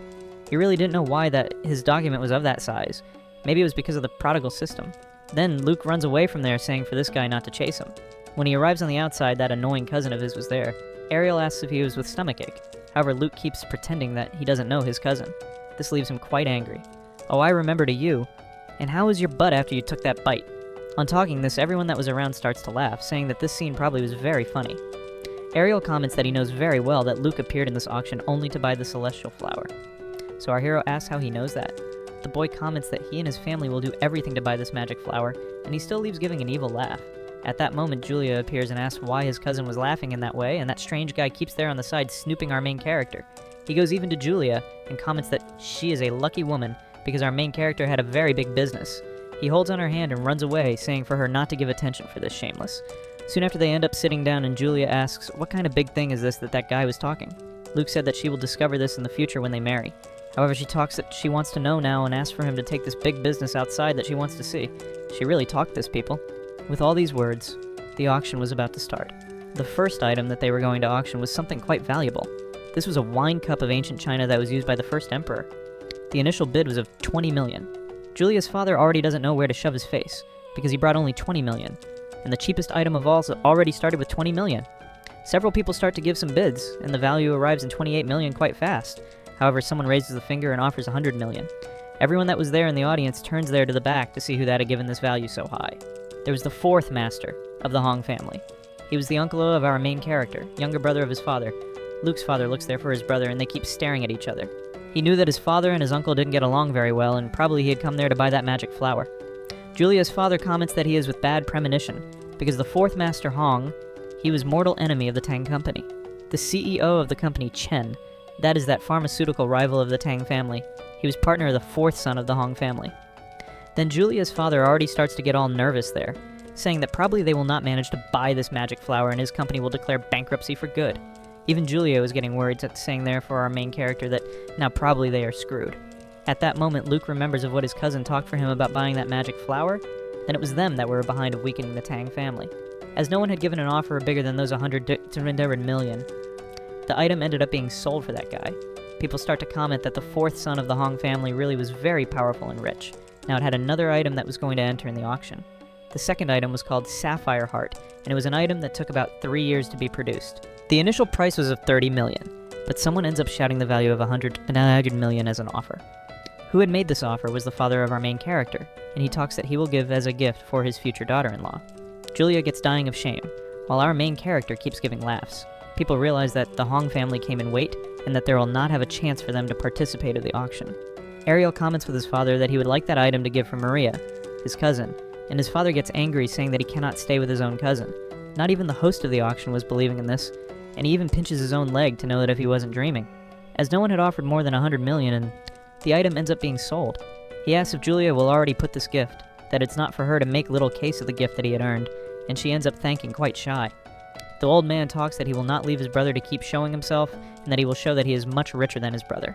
he really didn't know why that his document was of that size. Maybe it was because of the prodigal system. Then Luke runs away from there, saying for this guy not to chase him. When he arrives on the outside, that annoying cousin of his was there. Ariel asks if he was with stomachache. However, Luke keeps pretending that he doesn't know his cousin. This leaves him quite angry. "Oh, I remember to you. And how was your butt after you took that bite?" On talking this, everyone that was around starts to laugh, saying that this scene probably was very funny. Ariel comments that he knows very well that Luke appeared in this auction only to buy the celestial flower. So our hero asks how he knows that. The boy comments that he and his family will do everything to buy this magic flower, and he still leaves giving an evil laugh. At that moment, Julia appears and asks why his cousin was laughing in that way, and that strange guy keeps there on the side snooping our main character. He goes even to Julia and comments that she is a lucky woman because our main character had a very big business. He holds on her hand and runs away, saying for her not to give attention for this shameless. Soon after, they end up sitting down, and Julia asks, "What kind of big thing is this that guy was talking?" Luke said that she will discover this in the future when they marry. However, she talks that she wants to know now and asks for him to take this big business outside that she wants to see. She really talked this, people. With all these words, the auction was about to start. The first item that they were going to auction was something quite valuable. This was a wine cup of ancient China that was used by the first emperor. The initial bid was of 20 million. Julia's father already doesn't know where to shove his face, because he brought only 20 million. And the cheapest item of all already started with 20 million. Several people start to give some bids, and the value arrives in 28 million quite fast. However, someone raises the finger and offers 100 million. Everyone that was there in the audience turns there to the back to see who that had given this value so high. There was the fourth master of the Hong family. He was the uncle of our main character, younger brother of his father. Luke's father looks there for his brother, and they keep staring at each other. He knew that his father and his uncle didn't get along very well, and probably he had come there to buy that magic flower. Julia's father comments that he is with bad premonition, because the fourth master Hong, he was mortal enemy of the Tang company. The CEO of the company, Chen, that is that pharmaceutical rival of the Tang family. He was partner of the fourth son of the Hong family. Then Julia's father already starts to get all nervous there, saying that probably they will not manage to buy this magic flower and his company will declare bankruptcy for good. Even Julia was getting worried, saying there for our main character that now probably they are screwed. At that moment, Luke remembers of what his cousin talked for him about buying that magic flower, then it was them that were behind of weakening the Tang family. As no one had given an offer bigger than those 100 million, the item ended up being sold for that guy. People start to comment that the fourth son of the Hong family really was very powerful and rich. Now it had another item that was going to enter in the auction. The second item was called Sapphire Heart, and it was an item that took about 3 years to be produced. The initial price was of 30 million, but someone ends up shouting the value of 100 million as an offer. Who had made this offer was the father of our main character, and he talks that he will give as a gift for his future daughter-in-law. Julia gets dying of shame, while our main character keeps giving laughs. People realize that the Hong family came in weight, and that there will not have a chance for them to participate in the auction. Ariel comments with his father that he would like that item to give for Maria, his cousin, and his father gets angry saying that he cannot stay with his own cousin. Not even the host of the auction was believing in this, and he even pinches his own leg to know that if he wasn't dreaming. As no one had offered more than 100 million, and the item ends up being sold. He asks if Julia will already put this gift, that it's not for her to make little case of the gift that he had earned, and she ends up thanking quite shy. The old man talks that he will not leave his brother to keep showing himself, and that he will show that he is much richer than his brother.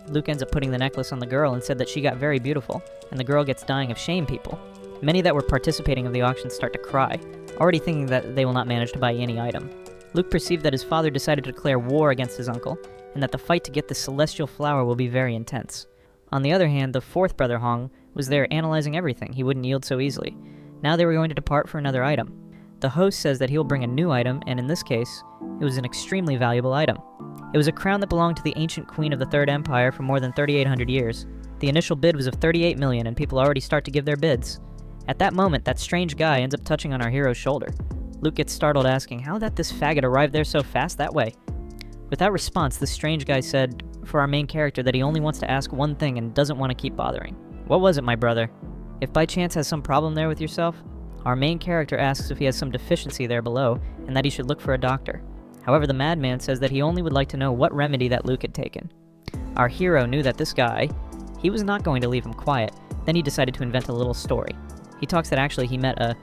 Luke ends up putting the necklace on the girl and said that she got very beautiful, and the girl gets dying of shame people. Many that were participating of the auction start to cry, already thinking that they will not manage to buy any item. Luke perceived that his father decided to declare war against his uncle, and that the fight to get the celestial flower will be very intense. On the other hand, the fourth brother Hong was there analyzing everything. He wouldn't yield so easily. Now they were going to depart for another item. The host says that he will bring a new item, and in this case, it was an extremely valuable item. It was a crown that belonged to the ancient queen of the Third Empire for more than 3,800 years. The initial bid was of 38 million, and people already start to give their bids. At that moment, that strange guy ends up touching on our hero's shoulder. Luke gets startled, asking how that this faggot arrived there so fast that way. Without response, this strange guy said for our main character that he only wants to ask one thing and doesn't want to keep bothering. What was it, my brother? If by chance has some problem there with yourself? Our main character asks if he has some deficiency there below, and that he should look for a doctor. However, the madman says that he only would like to know what remedy that Luke had taken. Our hero knew that this guy, he was not going to leave him quiet. Then he decided to invent a little story. He talks that actually he met a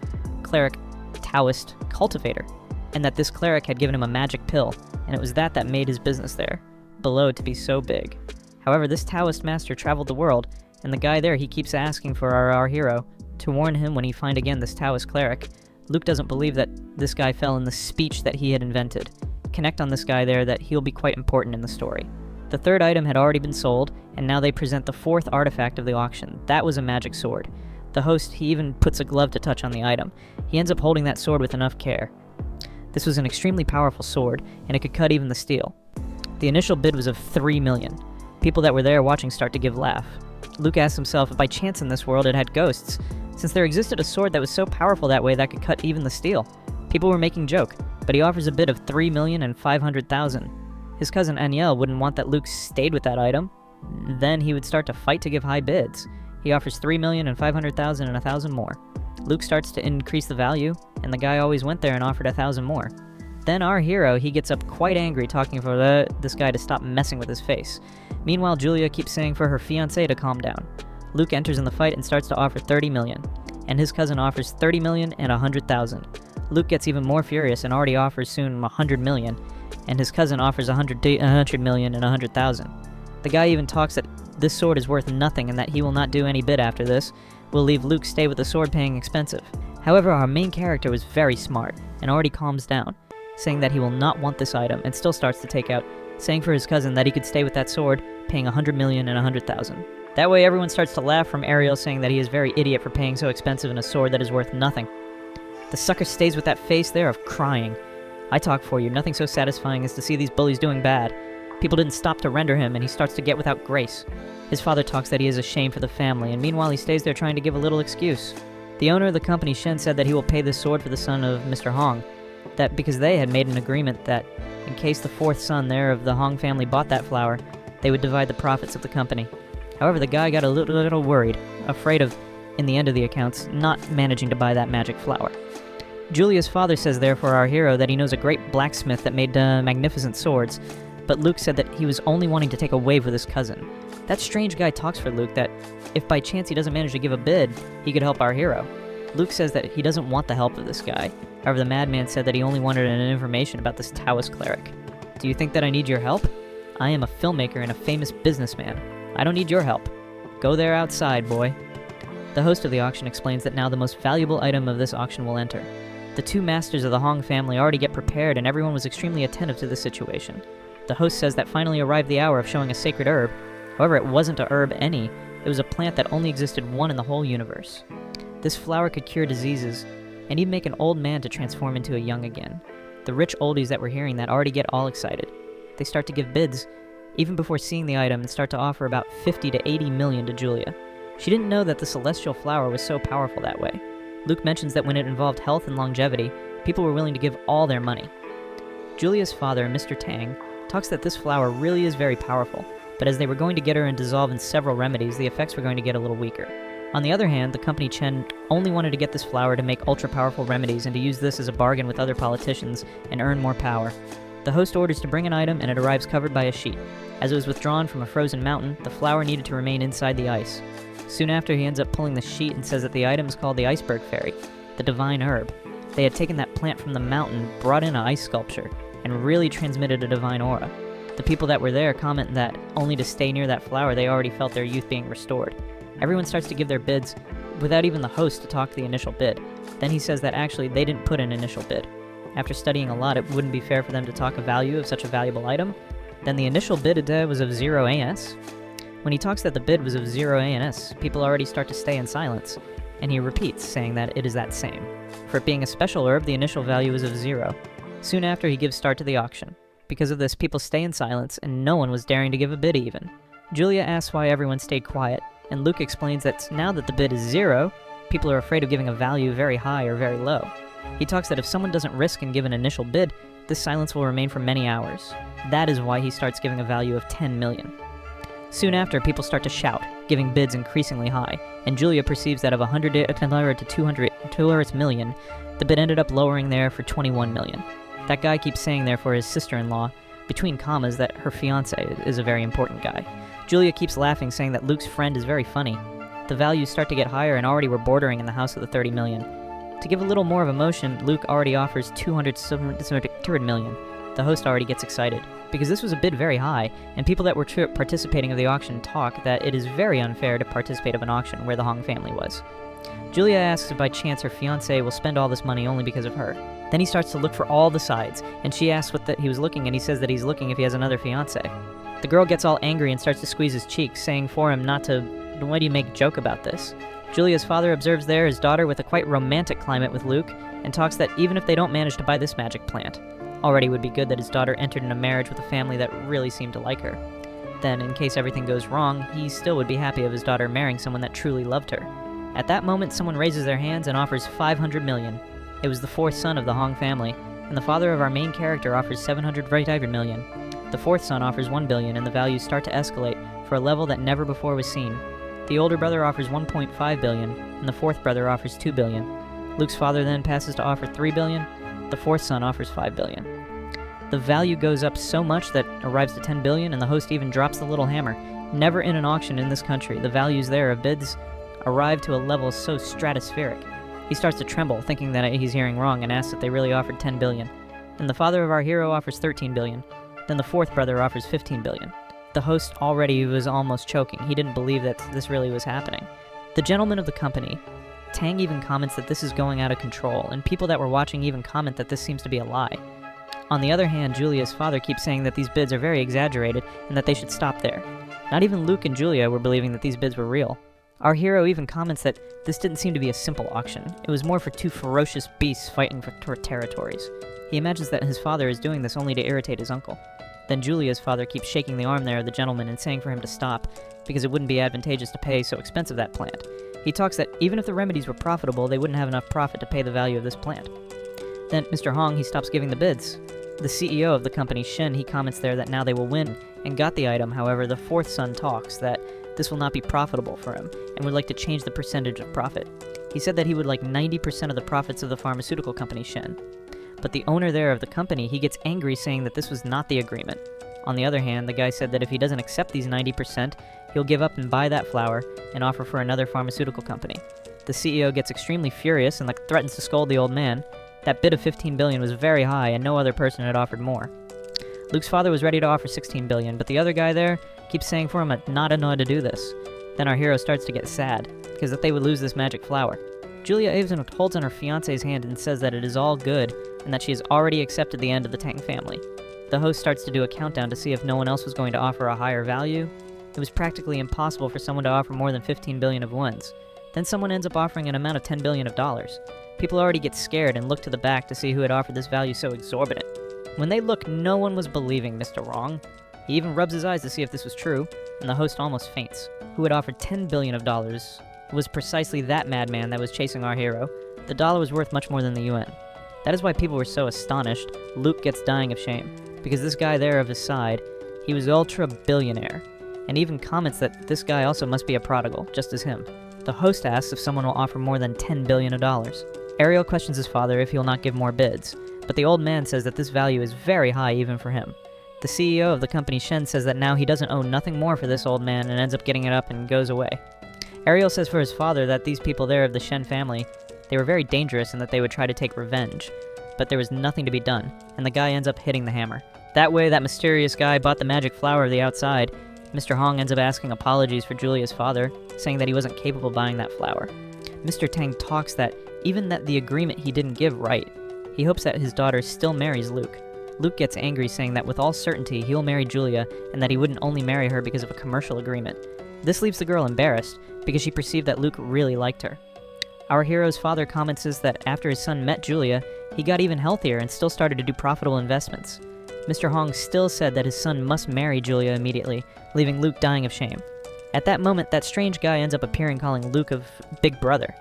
cleric Taoist cultivator, and that this cleric had given him a magic pill, and it was that made his business there below to be so big. However, this Taoist master traveled the world, and the guy there, he keeps asking for our hero to warn him when he find again this Taoist cleric. Luke doesn't believe that this guy fell in the speech that he had invented. Connect on this guy there that he'll be quite important in the story. The third item had already been sold, and now they present the fourth artifact of the auction. That was a magic sword. The host, he even puts a glove to touch on the item. He ends up holding that sword with enough care. This was an extremely powerful sword, and it could cut even the steel. The initial bid was of 3 million. People that were there watching start to give laugh. Luke asks himself if by chance in this world it had ghosts, since there existed a sword that was so powerful that way that could cut even the steel. People were making joke, but he offers a bid of 3,500,000. His cousin Aniel wouldn't want that Luke stayed with that item. Then he would start to fight to give high bids. He offers 3,500,000 and 1,000 more. Luke starts to increase the value, and the guy always went there and offered 1,000 more. Then our hero, he gets up quite angry talking for this guy to stop messing with his face. Meanwhile, Julia keeps saying for her fiancé to calm down. Luke enters in the fight and starts to offer 30 million, and his cousin offers 30 million and 100,000. Luke gets even more furious and already offers soon 100 million, and his cousin offers 100 million and 100,000. The guy even talks that this sword is worth nothing and that he will not do any bid after this, will leave Luke stay with the sword paying expensive. However, our main character was very smart and already calms down, saying that he will not want this item and still starts to take out, saying for his cousin that he could stay with that sword, paying 100 million and 100,000. That way everyone starts to laugh from Ariel saying that he is very idiot for paying so expensive in a sword that is worth nothing. The sucker stays with that face there of crying. I talk for you, nothing so satisfying as to see these bullies doing bad. People didn't stop to render him and he starts to get without grace. His father talks that he is a shame for the family, and meanwhile he stays there trying to give a little excuse. The owner of the company, Shen, said that he will pay this sword for the son of Mr. Hong, that because they had made an agreement that in case the fourth son there of the Hong family bought that flower, they would divide the profits of the company. However, the guy got a little worried, afraid of, in the end of the accounts, not managing to buy that magic flower. Julia's father says therefore our hero that he knows a great blacksmith that made magnificent swords, but Luke said that he was only wanting to take a wave with his cousin. That strange guy talks for Luke that if by chance he doesn't manage to give a bid, he could help our hero. Luke says that he doesn't want the help of this guy. However, the madman said that he only wanted an information about this Taoist cleric. Do you think that I need your help? I am a filmmaker and a famous businessman. I don't need your help. Go there outside, boy. The host of the auction explains that now the most valuable item of this auction will enter. The two masters of the Hong family already get prepared and everyone was extremely attentive to the situation. The host says that finally arrived the hour of showing a sacred herb. However, it wasn't a herb any. It was a plant that only existed one in the whole universe. This flower could cure diseases, and even make an old man to transform into a young again. The rich oldies that were hearing that already get all excited. They start to give bids, even before seeing the item, and start to offer about 50 to 80 million to Julia. She didn't know that the celestial flower was so powerful that way. Luke mentions that when it involved health and longevity, people were willing to give all their money. Julia's father, Mr. Tang, talks that this flower really is very powerful, but as they were going to get her and dissolve in several remedies, the effects were going to get a little weaker. On the other hand, the company Chen only wanted to get this flower to make ultra-powerful remedies and to use this as a bargain with other politicians and earn more power. The host orders to bring an item and it arrives covered by a sheet. As it was withdrawn from a frozen mountain, the flower needed to remain inside the ice. Soon after, he ends up pulling the sheet and says that the item is called the iceberg fairy, the divine herb. They had taken that plant from the mountain, brought in an ice sculpture, and really transmitted a divine aura. The people that were there comment that only to stay near that flower they already felt their youth being restored. Everyone starts to give their bids without even the host to talk the initial bid. Then he says that actually they didn't put an initial bid. After studying a lot, it wouldn't be fair for them to talk a value of such a valuable item. Then the initial bid was of 0 ANS. When he talks that the bid was of 0 ANS, people already start to stay in silence, and he repeats, saying that it is that same. For it being a special herb, the initial value is of 0. Soon after, he gives start to the auction. Because of this, people stay in silence, and no one was daring to give a bid even. Julia asks why everyone stayed quiet, and Luke explains that now that the bid is 0, people are afraid of giving a value very high or very low. He talks that if someone doesn't risk and give an initial bid, this silence will remain for many hours. That is why he starts giving a value of 10 million. Soon after, people start to shout, giving bids increasingly high, and Julia perceives that of 100 to 200 million, the bid ended up lowering there for 21 million. That guy keeps saying there for his sister-in-law, between commas, that her fiancé is a very important guy. Julia keeps laughing, saying that Luke's friend is very funny. The values start to get higher and already were bordering in the house of the 30 million. To give a little more of emotion, Luke already offers 200 million. The host already gets excited, because this was a bid very high, and people that were participating of the auction talk that it is very unfair to participate of an auction where the Hong family was. Julia asks if by chance her fiancé will spend all this money only because of her. Then he starts to look for all the sides, and she asks what he was looking, and he says that he's looking if he has another fiancé. The girl gets all angry and starts to squeeze his cheeks, saying for him not to, why do you make a joke about this? Julia's father observes there his daughter with a quite romantic climate with Luke, and talks that even if they don't manage to buy this magic plant, already would be good that his daughter entered in a marriage with a family that really seemed to like her. Then, in case everything goes wrong, he still would be happy of his daughter marrying someone that truly loved her. At that moment, someone raises their hands and offers 500 million. It was the fourth son of the Hong family, and the father of our main character offers 700 million. The fourth son offers 1 billion, and the values start to escalate for a level that never before was seen. The older brother offers 1.5 billion, and the fourth brother offers 2 billion. Luke's father then passes to offer 3 billion. The fourth son offers 5 billion. The value goes up so much that arrives to 10 billion, and the host even drops the little hammer. Never in an auction in this country, the values there of bids arrive to a level so stratospheric. He starts to tremble, thinking that he's hearing wrong, and asks if they really offered 10 billion. Then the father of our hero offers 13 billion. Then the fourth brother offers 15 billion. The host already was almost choking. He didn't believe that this really was happening. The gentleman of the company, Tang, even comments that this is going out of control, and people that were watching even comment that this seems to be a lie. On the other hand, Julia's father keeps saying that these bids are very exaggerated and that they should stop there. Not even Luke and Julia were believing that these bids were real. Our hero even comments that this didn't seem to be a simple auction. It was more for two ferocious beasts fighting for territories. He imagines that his father is doing this only to irritate his uncle. Then Julia's father keeps shaking the arm there of the gentleman and saying for him to stop, because it wouldn't be advantageous to pay so expensive that plant. He talks that even if the remedies were profitable, they wouldn't have enough profit to pay the value of this plant. Then Mr. Hong, he stops giving the bids. The CEO of the company, Shen, he comments there that now they will win and got the item. However, the fourth son talks that this will not be profitable for him and would like to change the percentage of profit. He said that he would like 90% of the profits of the pharmaceutical company, Shen. But the owner there of the company, he gets angry saying that this was not the agreement. On the other hand, the guy said that if he doesn't accept these 90%, he'll give up and buy that flower and offer for another pharmaceutical company. The CEO gets extremely furious and threatens to scold the old man. That bid of 15 billion was very high and no other person had offered more. Luke's father was ready to offer 16 billion, but the other guy there keeps saying for him not to know how to do this. Then our hero starts to get sad, because that they would lose this magic flower. Julia Avesden holds on her fiancé's hand and says that it is all good, and that she has already accepted the end of the Tang family. The host starts to do a countdown to see if no one else was going to offer a higher value. It was practically impossible for someone to offer more than 15 billion of ones. Then someone ends up offering an amount of 10 billion of dollars. People already get scared and look to the back to see who had offered this value so exorbitant. When they look, no one was believing Mr. Wrong. He even rubs his eyes to see if this was true, and the host almost faints. Who had offered 10 billion of dollars was precisely that madman that was chasing our hero. The dollar was worth much more than the yuan. That is why people were so astonished. Luke gets dying of shame, because this guy there of his side, he was ultra-billionaire, and even comments that this guy also must be a prodigal, just as him. The host asks if someone will offer more than 10 billion of dollars. Ariel questions his father if he will not give more bids, but the old man says that this value is very high even for him. The CEO of the company, Shen, says that now he doesn't owe nothing more for this old man and ends up getting it up and goes away. Ariel says for his father that these people there of the Shen family, they were very dangerous and that they would try to take revenge, but there was nothing to be done, and the guy ends up hitting the hammer. That way, that mysterious guy bought the magic flower of the outside. Mr. Hong ends up asking apologies for Julia's father, saying that he wasn't capable of buying that flower. Mr. Tang talks that even that the agreement he didn't give right. He hopes that his daughter still marries Luke. Luke gets angry, saying that with all certainty he'll marry Julia and that he wouldn't only marry her because of a commercial agreement. This leaves the girl embarrassed because she perceived that Luke really liked her. Our hero's father comments that after his son met Julia, he got even healthier and still started to do profitable investments. Mr. Hong still said that his son must marry Julia immediately, leaving Luke dying of shame. At that moment, that strange guy ends up appearing, calling Luke of Big Brother.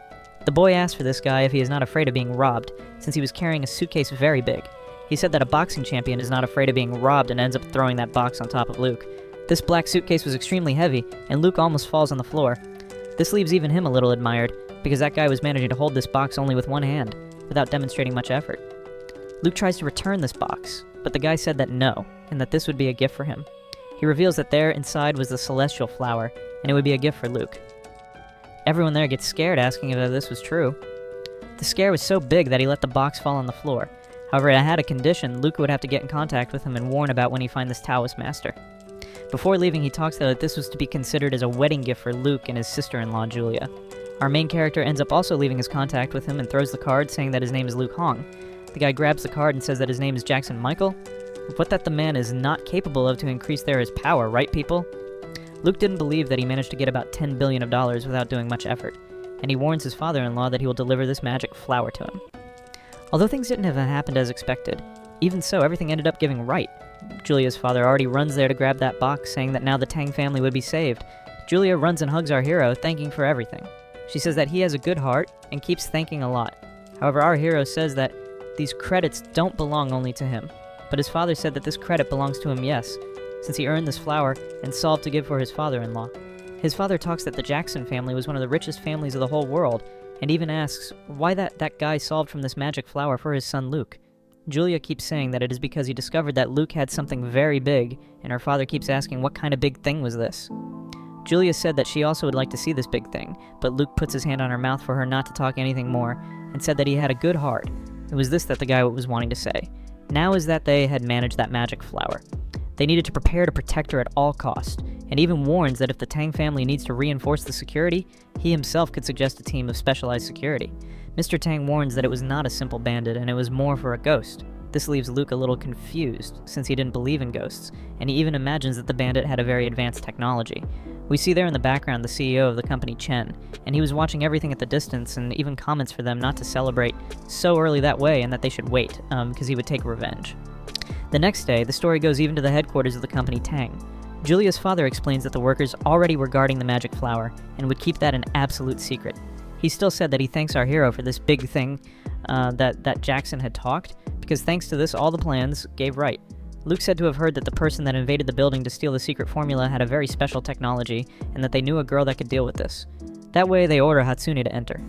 The boy asks for this guy if he is not afraid of being robbed, since he was carrying a suitcase very big. He said that a boxing champion is not afraid of being robbed and ends up throwing that box on top of Luke. This black suitcase was extremely heavy, and Luke almost falls on the floor. This leaves even him a little admired, because that guy was managing to hold this box only with one hand, without demonstrating much effort. Luke tries to return this box, but the guy said that no, and that this would be a gift for him. He reveals that there inside was the celestial flower, and it would be a gift for Luke. Everyone there gets scared, asking if this was true. The scare was so big that he let the box fall on the floor. However, it had a condition. Luke would have to get in contact with him and warn about when he finds this Taoist master. Before leaving, he talks that this was to be considered as a wedding gift for Luke and his sister-in-law, Julia. Our main character ends up also leaving his contact with him and throws the card, saying that his name is Luke Hong. The guy grabs the card and says that his name is Jackson Michael, but that the man is not capable of to increase there his power, right, people? Luke didn't believe that he managed to get about 10 billion of dollars without doing much effort, and he warns his father-in-law that he will deliver this magic flower to him. Although things didn't have happened as expected, even so, everything ended up giving right. Julia's father already runs there to grab that box, saying that now the Tang family would be saved. Julia runs and hugs our hero, thanking for everything. She says that he has a good heart and keeps thanking a lot. However, our hero says that these credits don't belong only to him, but his father said that this credit belongs to him, yes, since he earned this flower and solved to give for his father-in-law. His father talks that the Jackson family was one of the richest families of the whole world, and even asks why that guy solved from this magic flower for his son Luke. Julia keeps saying that it is because he discovered that Luke had something very big, and her father keeps asking what kind of big thing was this. Julia said that she also would like to see this big thing, but Luke puts his hand on her mouth for her not to talk anything more, and said that he had a good heart. It was this that the guy was wanting to say. Now is that they had managed that magic flower. They needed to prepare to protect her at all costs, and even warns that if the Tang family needs to reinforce the security, he himself could suggest a team of specialized security. Mr. Tang warns that it was not a simple bandit and it was more for a ghost. This leaves Luke a little confused, since he didn't believe in ghosts, and he even imagines that the bandit had a very advanced technology. We see there in the background the CEO of the company, Chen, and he was watching everything at the distance and even comments for them not to celebrate so early that way and that they should wait, because he would take revenge. The next day, the story goes even to the headquarters of the company Tang. Julia's father explains that the workers already were guarding the magic flower and would keep that an absolute secret. He still said that he thanks our hero for this big thing that Jackson had talked, because thanks to this all the plans gave right. Luke said to have heard that the person that invaded the building to steal the secret formula had a very special technology, and that they knew a girl that could deal with this. That way, they order Hatsune to enter.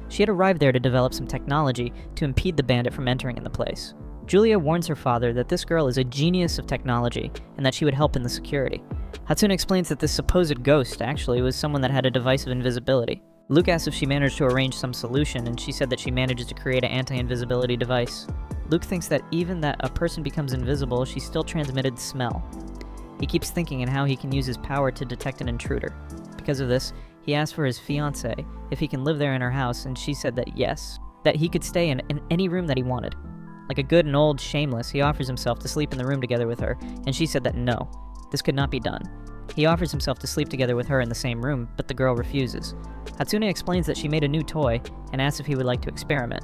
She had arrived there to develop some technology to impede the bandit from entering in the place. Julia warns her father that this girl is a genius of technology, and that she would help in the security. Hatsune explains that this supposed ghost actually was someone that had a device of invisibility. Luke asks if she managed to arrange some solution, and she said that she manages to create an anti-invisibility device. Luke thinks that even that a person becomes invisible, she still transmitted smell. He keeps thinking in how he can use his power to detect an intruder. Because of this, he asks for his fiancée if he can live there in her house, and she said that yes, that he could stay in any room that he wanted. Like a good and old Shameless, he offers himself to sleep in the room together with her, and she said that no, this could not be done. He offers himself to sleep together with her in the same room, but the girl refuses. Hatsune explains that she made a new toy and asks if he would like to experiment.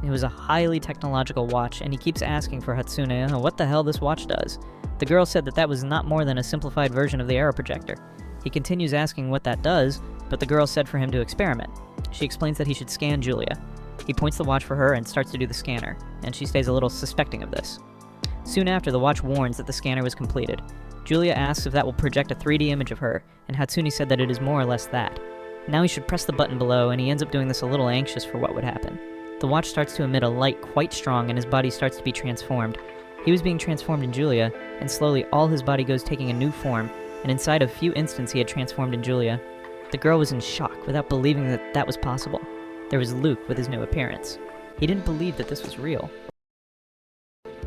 It was a highly technological watch, and he keeps asking for Hatsune what the hell this watch does. The girl said that that was not more than a simplified version of the arrow projector. He continues asking what that does, but the girl said for him to experiment. She explains that he should scan Julia. He points the watch for her and starts to do the scanner, and she stays a little suspecting of this. Soon after, the watch warns that the scanner was completed. Julia asks if that will project a 3D image of her, and Hatsune said that it is more or less that. Now he should press the button below, and he ends up doing this a little anxious for what would happen. The watch starts to emit a light quite strong, and his body starts to be transformed. He was being transformed in Julia, and slowly all his body goes taking a new form, and inside of a few instants he had transformed in Julia. The girl was in shock, without believing that that was possible. There was Luke with his new appearance. He didn't believe that this was real.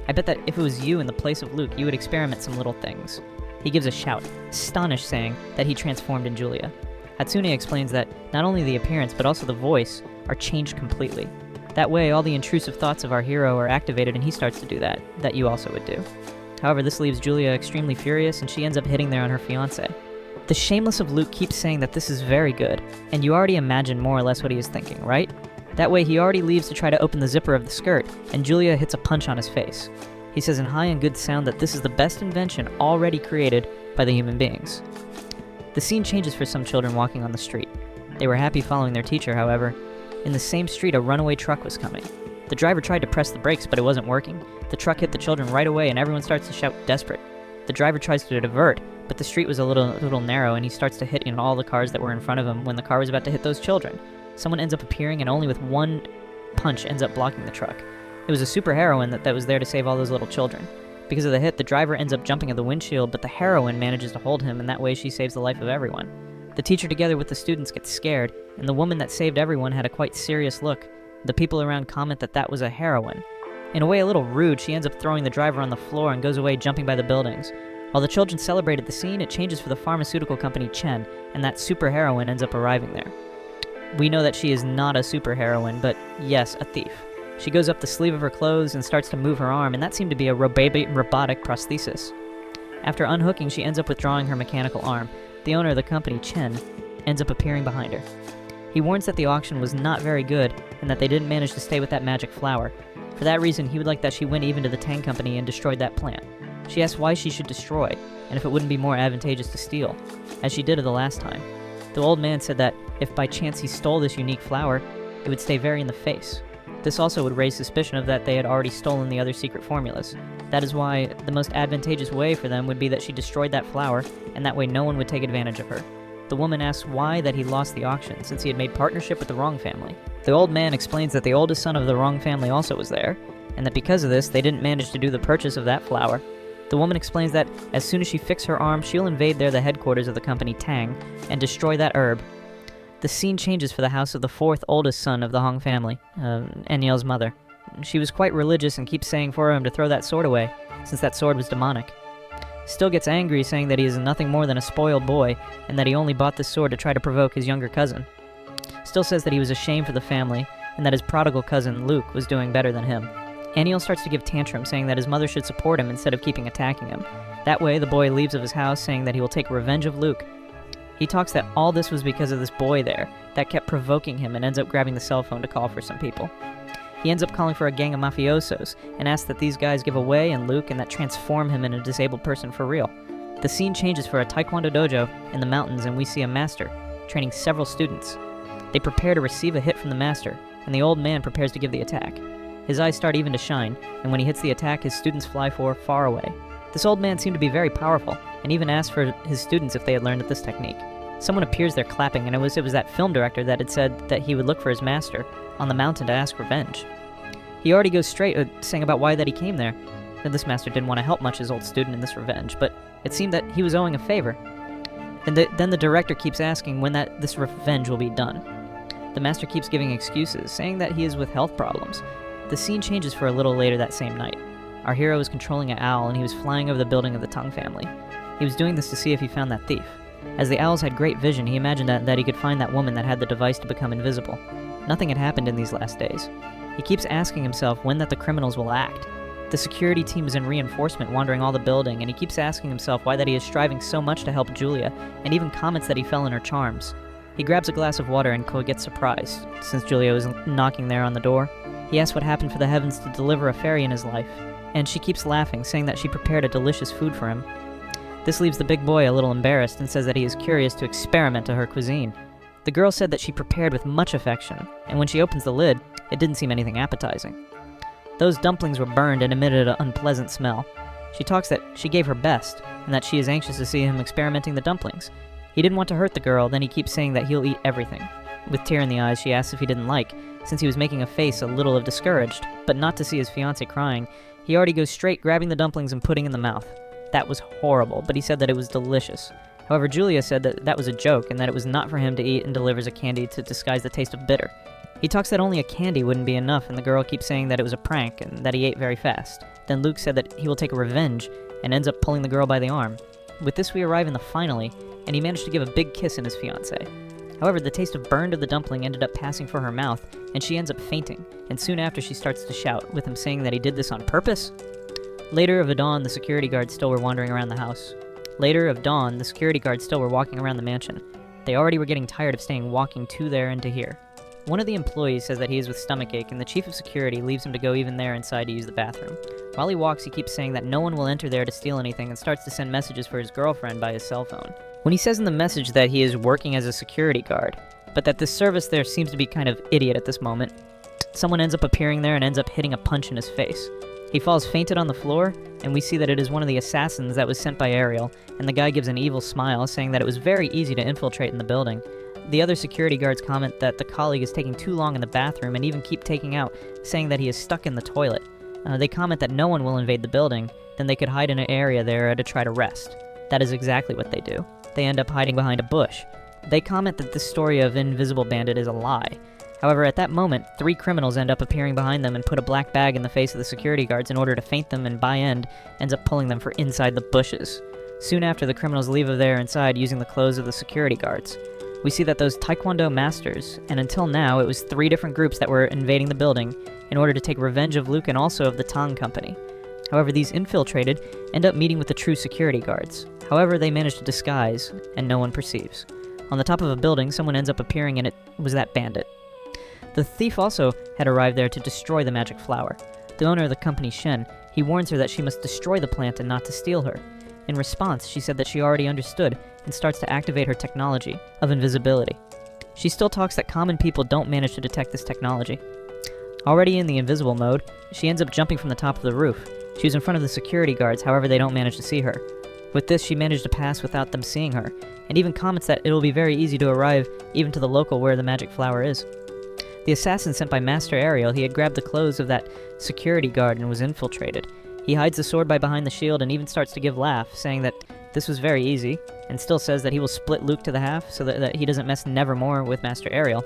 I bet that if it was you in the place of Luke, you would experiment some little things. He gives a shout, astonished, saying that he transformed in Julia. Hatsune explains that not only the appearance, but also the voice, are changed completely. That way, all the intrusive thoughts of our hero are activated, and he starts to do that you also would do. However, this leaves Julia extremely furious, and she ends up hitting there on her fiancé. The Shameless of Luke keeps saying that this is very good, and you already imagine more or less what he is thinking, right? That way, he already leaves to try to open the zipper of the skirt, and Julia hits a punch on his face. He says in high and good sound that this is the best invention already created by the human beings. The scene changes for some children walking on the street. They were happy following their teacher, however. In the same street, a runaway truck was coming. The driver tried to press the brakes, but it wasn't working. The truck hit the children right away, and everyone starts to shout desperate. The driver tries to divert, but the street was a little narrow, and he starts to hit in all the cars that were in front of him when the car was about to hit those children. Someone ends up appearing, and only with one punch ends up blocking the truck. It was a super heroine that was there to save all those little children. Because of the hit, the driver ends up jumping at the windshield, but the heroine manages to hold him, and that way she saves the life of everyone. The teacher together with the students gets scared, and the woman that saved everyone had a quite serious look. The people around comment that that was a heroine. In a way a little rude, she ends up throwing the driver on the floor and goes away jumping by the buildings. While the children celebrated the scene, it changes for the pharmaceutical company Chen, and that super heroine ends up arriving there. We know that she is not a super heroine, but yes, a thief. She goes up the sleeve of her clothes and starts to move her arm, and that seemed to be a robotic prosthesis. After unhooking, she ends up withdrawing her mechanical arm. The owner of the company, Chen, ends up appearing behind her. He warns that the auction was not very good, and that they didn't manage to stay with that magic flower. For that reason, he would like that she went even to the Tang Company and destroyed that plant. She asks why she should destroy, and if it wouldn't be more advantageous to steal, as she did it the last time. The old man said that if by chance he stole this unique flower, it would stay very in the face. This also would raise suspicion of that they had already stolen the other secret formulas. That is why the most advantageous way for them would be that she destroyed that flower, and that way no one would take advantage of her. The woman asks why that he lost the auction, since he had made partnership with the wrong family. The old man explains that the oldest son of the wrong family also was there, and that because of this, they didn't manage to do the purchase of that flower. The woman explains that as soon as she fixes her arm, she'll invade there the headquarters of the company Tang, and destroy that herb. The scene changes for the house of the fourth oldest son of the Hong family, Eniel's mother. She was quite religious and keeps saying for him to throw that sword away, since that sword was demonic. Still gets angry, saying that he is nothing more than a spoiled boy, and that he only bought this sword to try to provoke his younger cousin. Still says that he was ashamed for the family, and that his prodigal cousin, Luke, was doing better than him. Aniel starts to give tantrum, saying that his mother should support him instead of keeping attacking him. That way, the boy leaves of his house, saying that he will take revenge of Luke. He talks that all this was because of this boy there, that kept provoking him and ends up grabbing the cell phone to call for some people. He ends up calling for a gang of mafiosos and asks that these guys give away and Luke and that transform him into a disabled person for real. The scene changes for a taekwondo dojo in the mountains, and we see a master training several students. They prepare to receive a hit from the master, and the old man prepares to give the attack. His eyes start even to shine, and when he hits the attack, his students fly far away. This old man seemed to be very powerful, and even asked for his students if they had learned this technique. Someone appears there clapping, and it was that film director that had said that he would look for his master on the mountain to ask revenge. He already goes straight, saying about why that he came there. That this master didn't want to help much his old student in this revenge, but it seemed that he was owing a favor. And then the director keeps asking when this revenge will be done. The master keeps giving excuses, saying that he is with health problems. The scene changes for a little later that same night. Our hero is controlling an owl, and he was flying over the building of the Tang family. He was doing this to see if he found that thief. As the owls had great vision, he imagined that he could find that woman that had the device to become invisible. Nothing had happened in these last days. He keeps asking himself when that the criminals will act. The security team is in reinforcement, wandering all the building, and he keeps asking himself why that he is striving so much to help Julia, and even comments that he fell in her charms. He grabs a glass of water and gets surprised, since Julia was knocking there on the door. He asks what happened for the heavens to deliver a fairy in his life, and she keeps laughing, saying that she prepared a delicious food for him. This leaves the big boy a little embarrassed and says that he is curious to experiment to her cuisine. The girl said that she prepared with much affection, and when she opens the lid, it didn't seem anything appetizing. Those dumplings were burned and emitted an unpleasant smell. She talks that she gave her best, and that she is anxious to see him experimenting the dumplings. He didn't want to hurt the girl, then he keeps saying that he'll eat everything. With tear in the eyes, she asks if he didn't like, since he was making a face a little of discouraged, but not to see his fiancée crying. He already goes straight, grabbing the dumplings and putting in the mouth. That was horrible, but he said that it was delicious. However, Julia said that that was a joke and that it was not for him to eat, and delivers a candy to disguise the taste of bitter. He talks that only a candy wouldn't be enough, and the girl keeps saying that it was a prank and that he ate very fast. Then Luke said that he will take revenge and ends up pulling the girl by the arm. With this, we arrive in the finale, and he managed to give a big kiss in his fiancée. However, the taste of burned of the dumpling ended up passing for her mouth, and she ends up fainting, and soon after she starts to shout, with him saying that he did this on purpose. Later of dawn, the security guards still were wandering around the house. Later of dawn, the security guards still were walking around the mansion. They already were getting tired of staying walking to there and to here. One of the employees says that he is with stomachache, and the chief of security leaves him to go even there inside to use the bathroom. While he walks, he keeps saying that no one will enter there to steal anything, and starts to send messages for his girlfriend by his cell phone. When he says in the message that he is working as a security guard, but that this service there seems to be kind of idiot at this moment, someone ends up appearing there and ends up hitting a punch in his face. He falls fainted on the floor, and we see that it is one of the assassins that was sent by Ariel, and the guy gives an evil smile, saying that it was very easy to infiltrate in the building. The other security guards comment that the colleague is taking too long in the bathroom and even keep taking out, saying that he is stuck in the toilet. They comment that no one will invade the building, then they could hide in an area there to try to rest. That is exactly what they do. They end up hiding behind a bush. They comment that this story of Invisible Bandit is a lie. However, at that moment, 3 criminals end up appearing behind them and put a black bag in the face of the security guards in order to feint them, and by end, ends up pulling them for inside the bushes. Soon after, the criminals leave of there inside using the clothes of the security guards. We see that those Taekwondo masters, and until now it was 3 different groups that were invading the building in order to take revenge of Luke and also of the Tang Company. However, these infiltrated end up meeting with the true security guards. However, they manage to disguise, and no one perceives. On the top of a building, someone ends up appearing, and it was that bandit. The thief also had arrived there to destroy the magic flower. The owner of the company, Shen, he warns her that she must destroy the plant and not to steal her. In response, she said that she already understood, and starts to activate her technology of invisibility. She still talks that common people don't manage to detect this technology. Already in the invisible mode, she ends up jumping from the top of the roof. She was in front of the security guards, however they don't manage to see her. With this, she managed to pass without them seeing her, and even comments that it will be very easy to arrive even to the local where the magic flower is. The assassin sent by Master Ariel, he had grabbed the clothes of that security guard and was infiltrated. He hides the sword by behind the shield and even starts to give laugh, saying that this was very easy, and still says that he will split Luke to the half so that he doesn't mess nevermore with Master Ariel.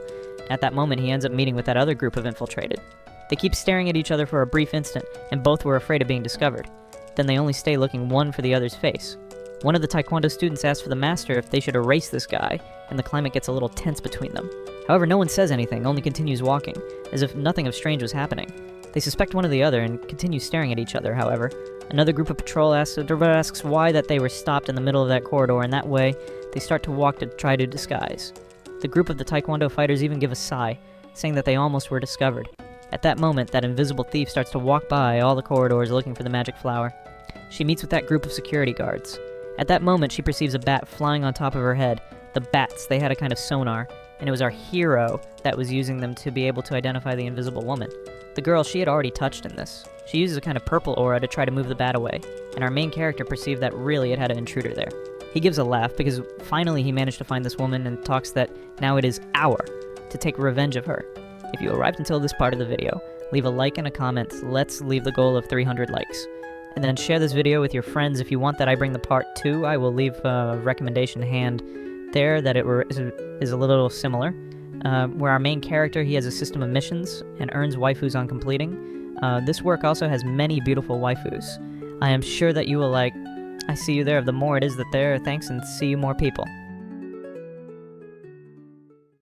At that moment, he ends up meeting with that other group of infiltrated. They keep staring at each other for a brief instant, and both were afraid of being discovered. Then they only stay looking one for the other's face. One of the Taekwondo students asks for the master if they should erase this guy, and the climate gets a little tense between them. However, no one says anything, only continues walking, as if nothing of strange was happening. They suspect one of the other and continue staring at each other, however. Another group of patrol asks why that they were stopped in the middle of that corridor, and that way, they start to walk to try to disguise. The group of the Taekwondo fighters even give a sigh, saying that they almost were discovered. At that moment, that invisible thief starts to walk by all the corridors looking for the magic flower. She meets with that group of security guards. At that moment, she perceives a bat flying on top of her head. The bats, they had a kind of sonar, and it was our hero that was using them to be able to identify the invisible woman. The girl, she had already touched in this. She uses a kind of purple aura to try to move the bat away, and our main character perceived that really it had an intruder there. He gives a laugh because finally he managed to find this woman and talks that now it is our to take revenge of her. If you arrived until this part of the video, leave a like and a comment. Let's leave the goal of 300 likes. And then share this video with your friends. If you want that I bring the part 2, I will leave a recommendation hand there that is a little similar. Where our main character, he has a system of missions and earns waifus on completing. This work also has many beautiful waifus. I am sure that you will like. I see you there. The more it is that there, thanks, and see you more people.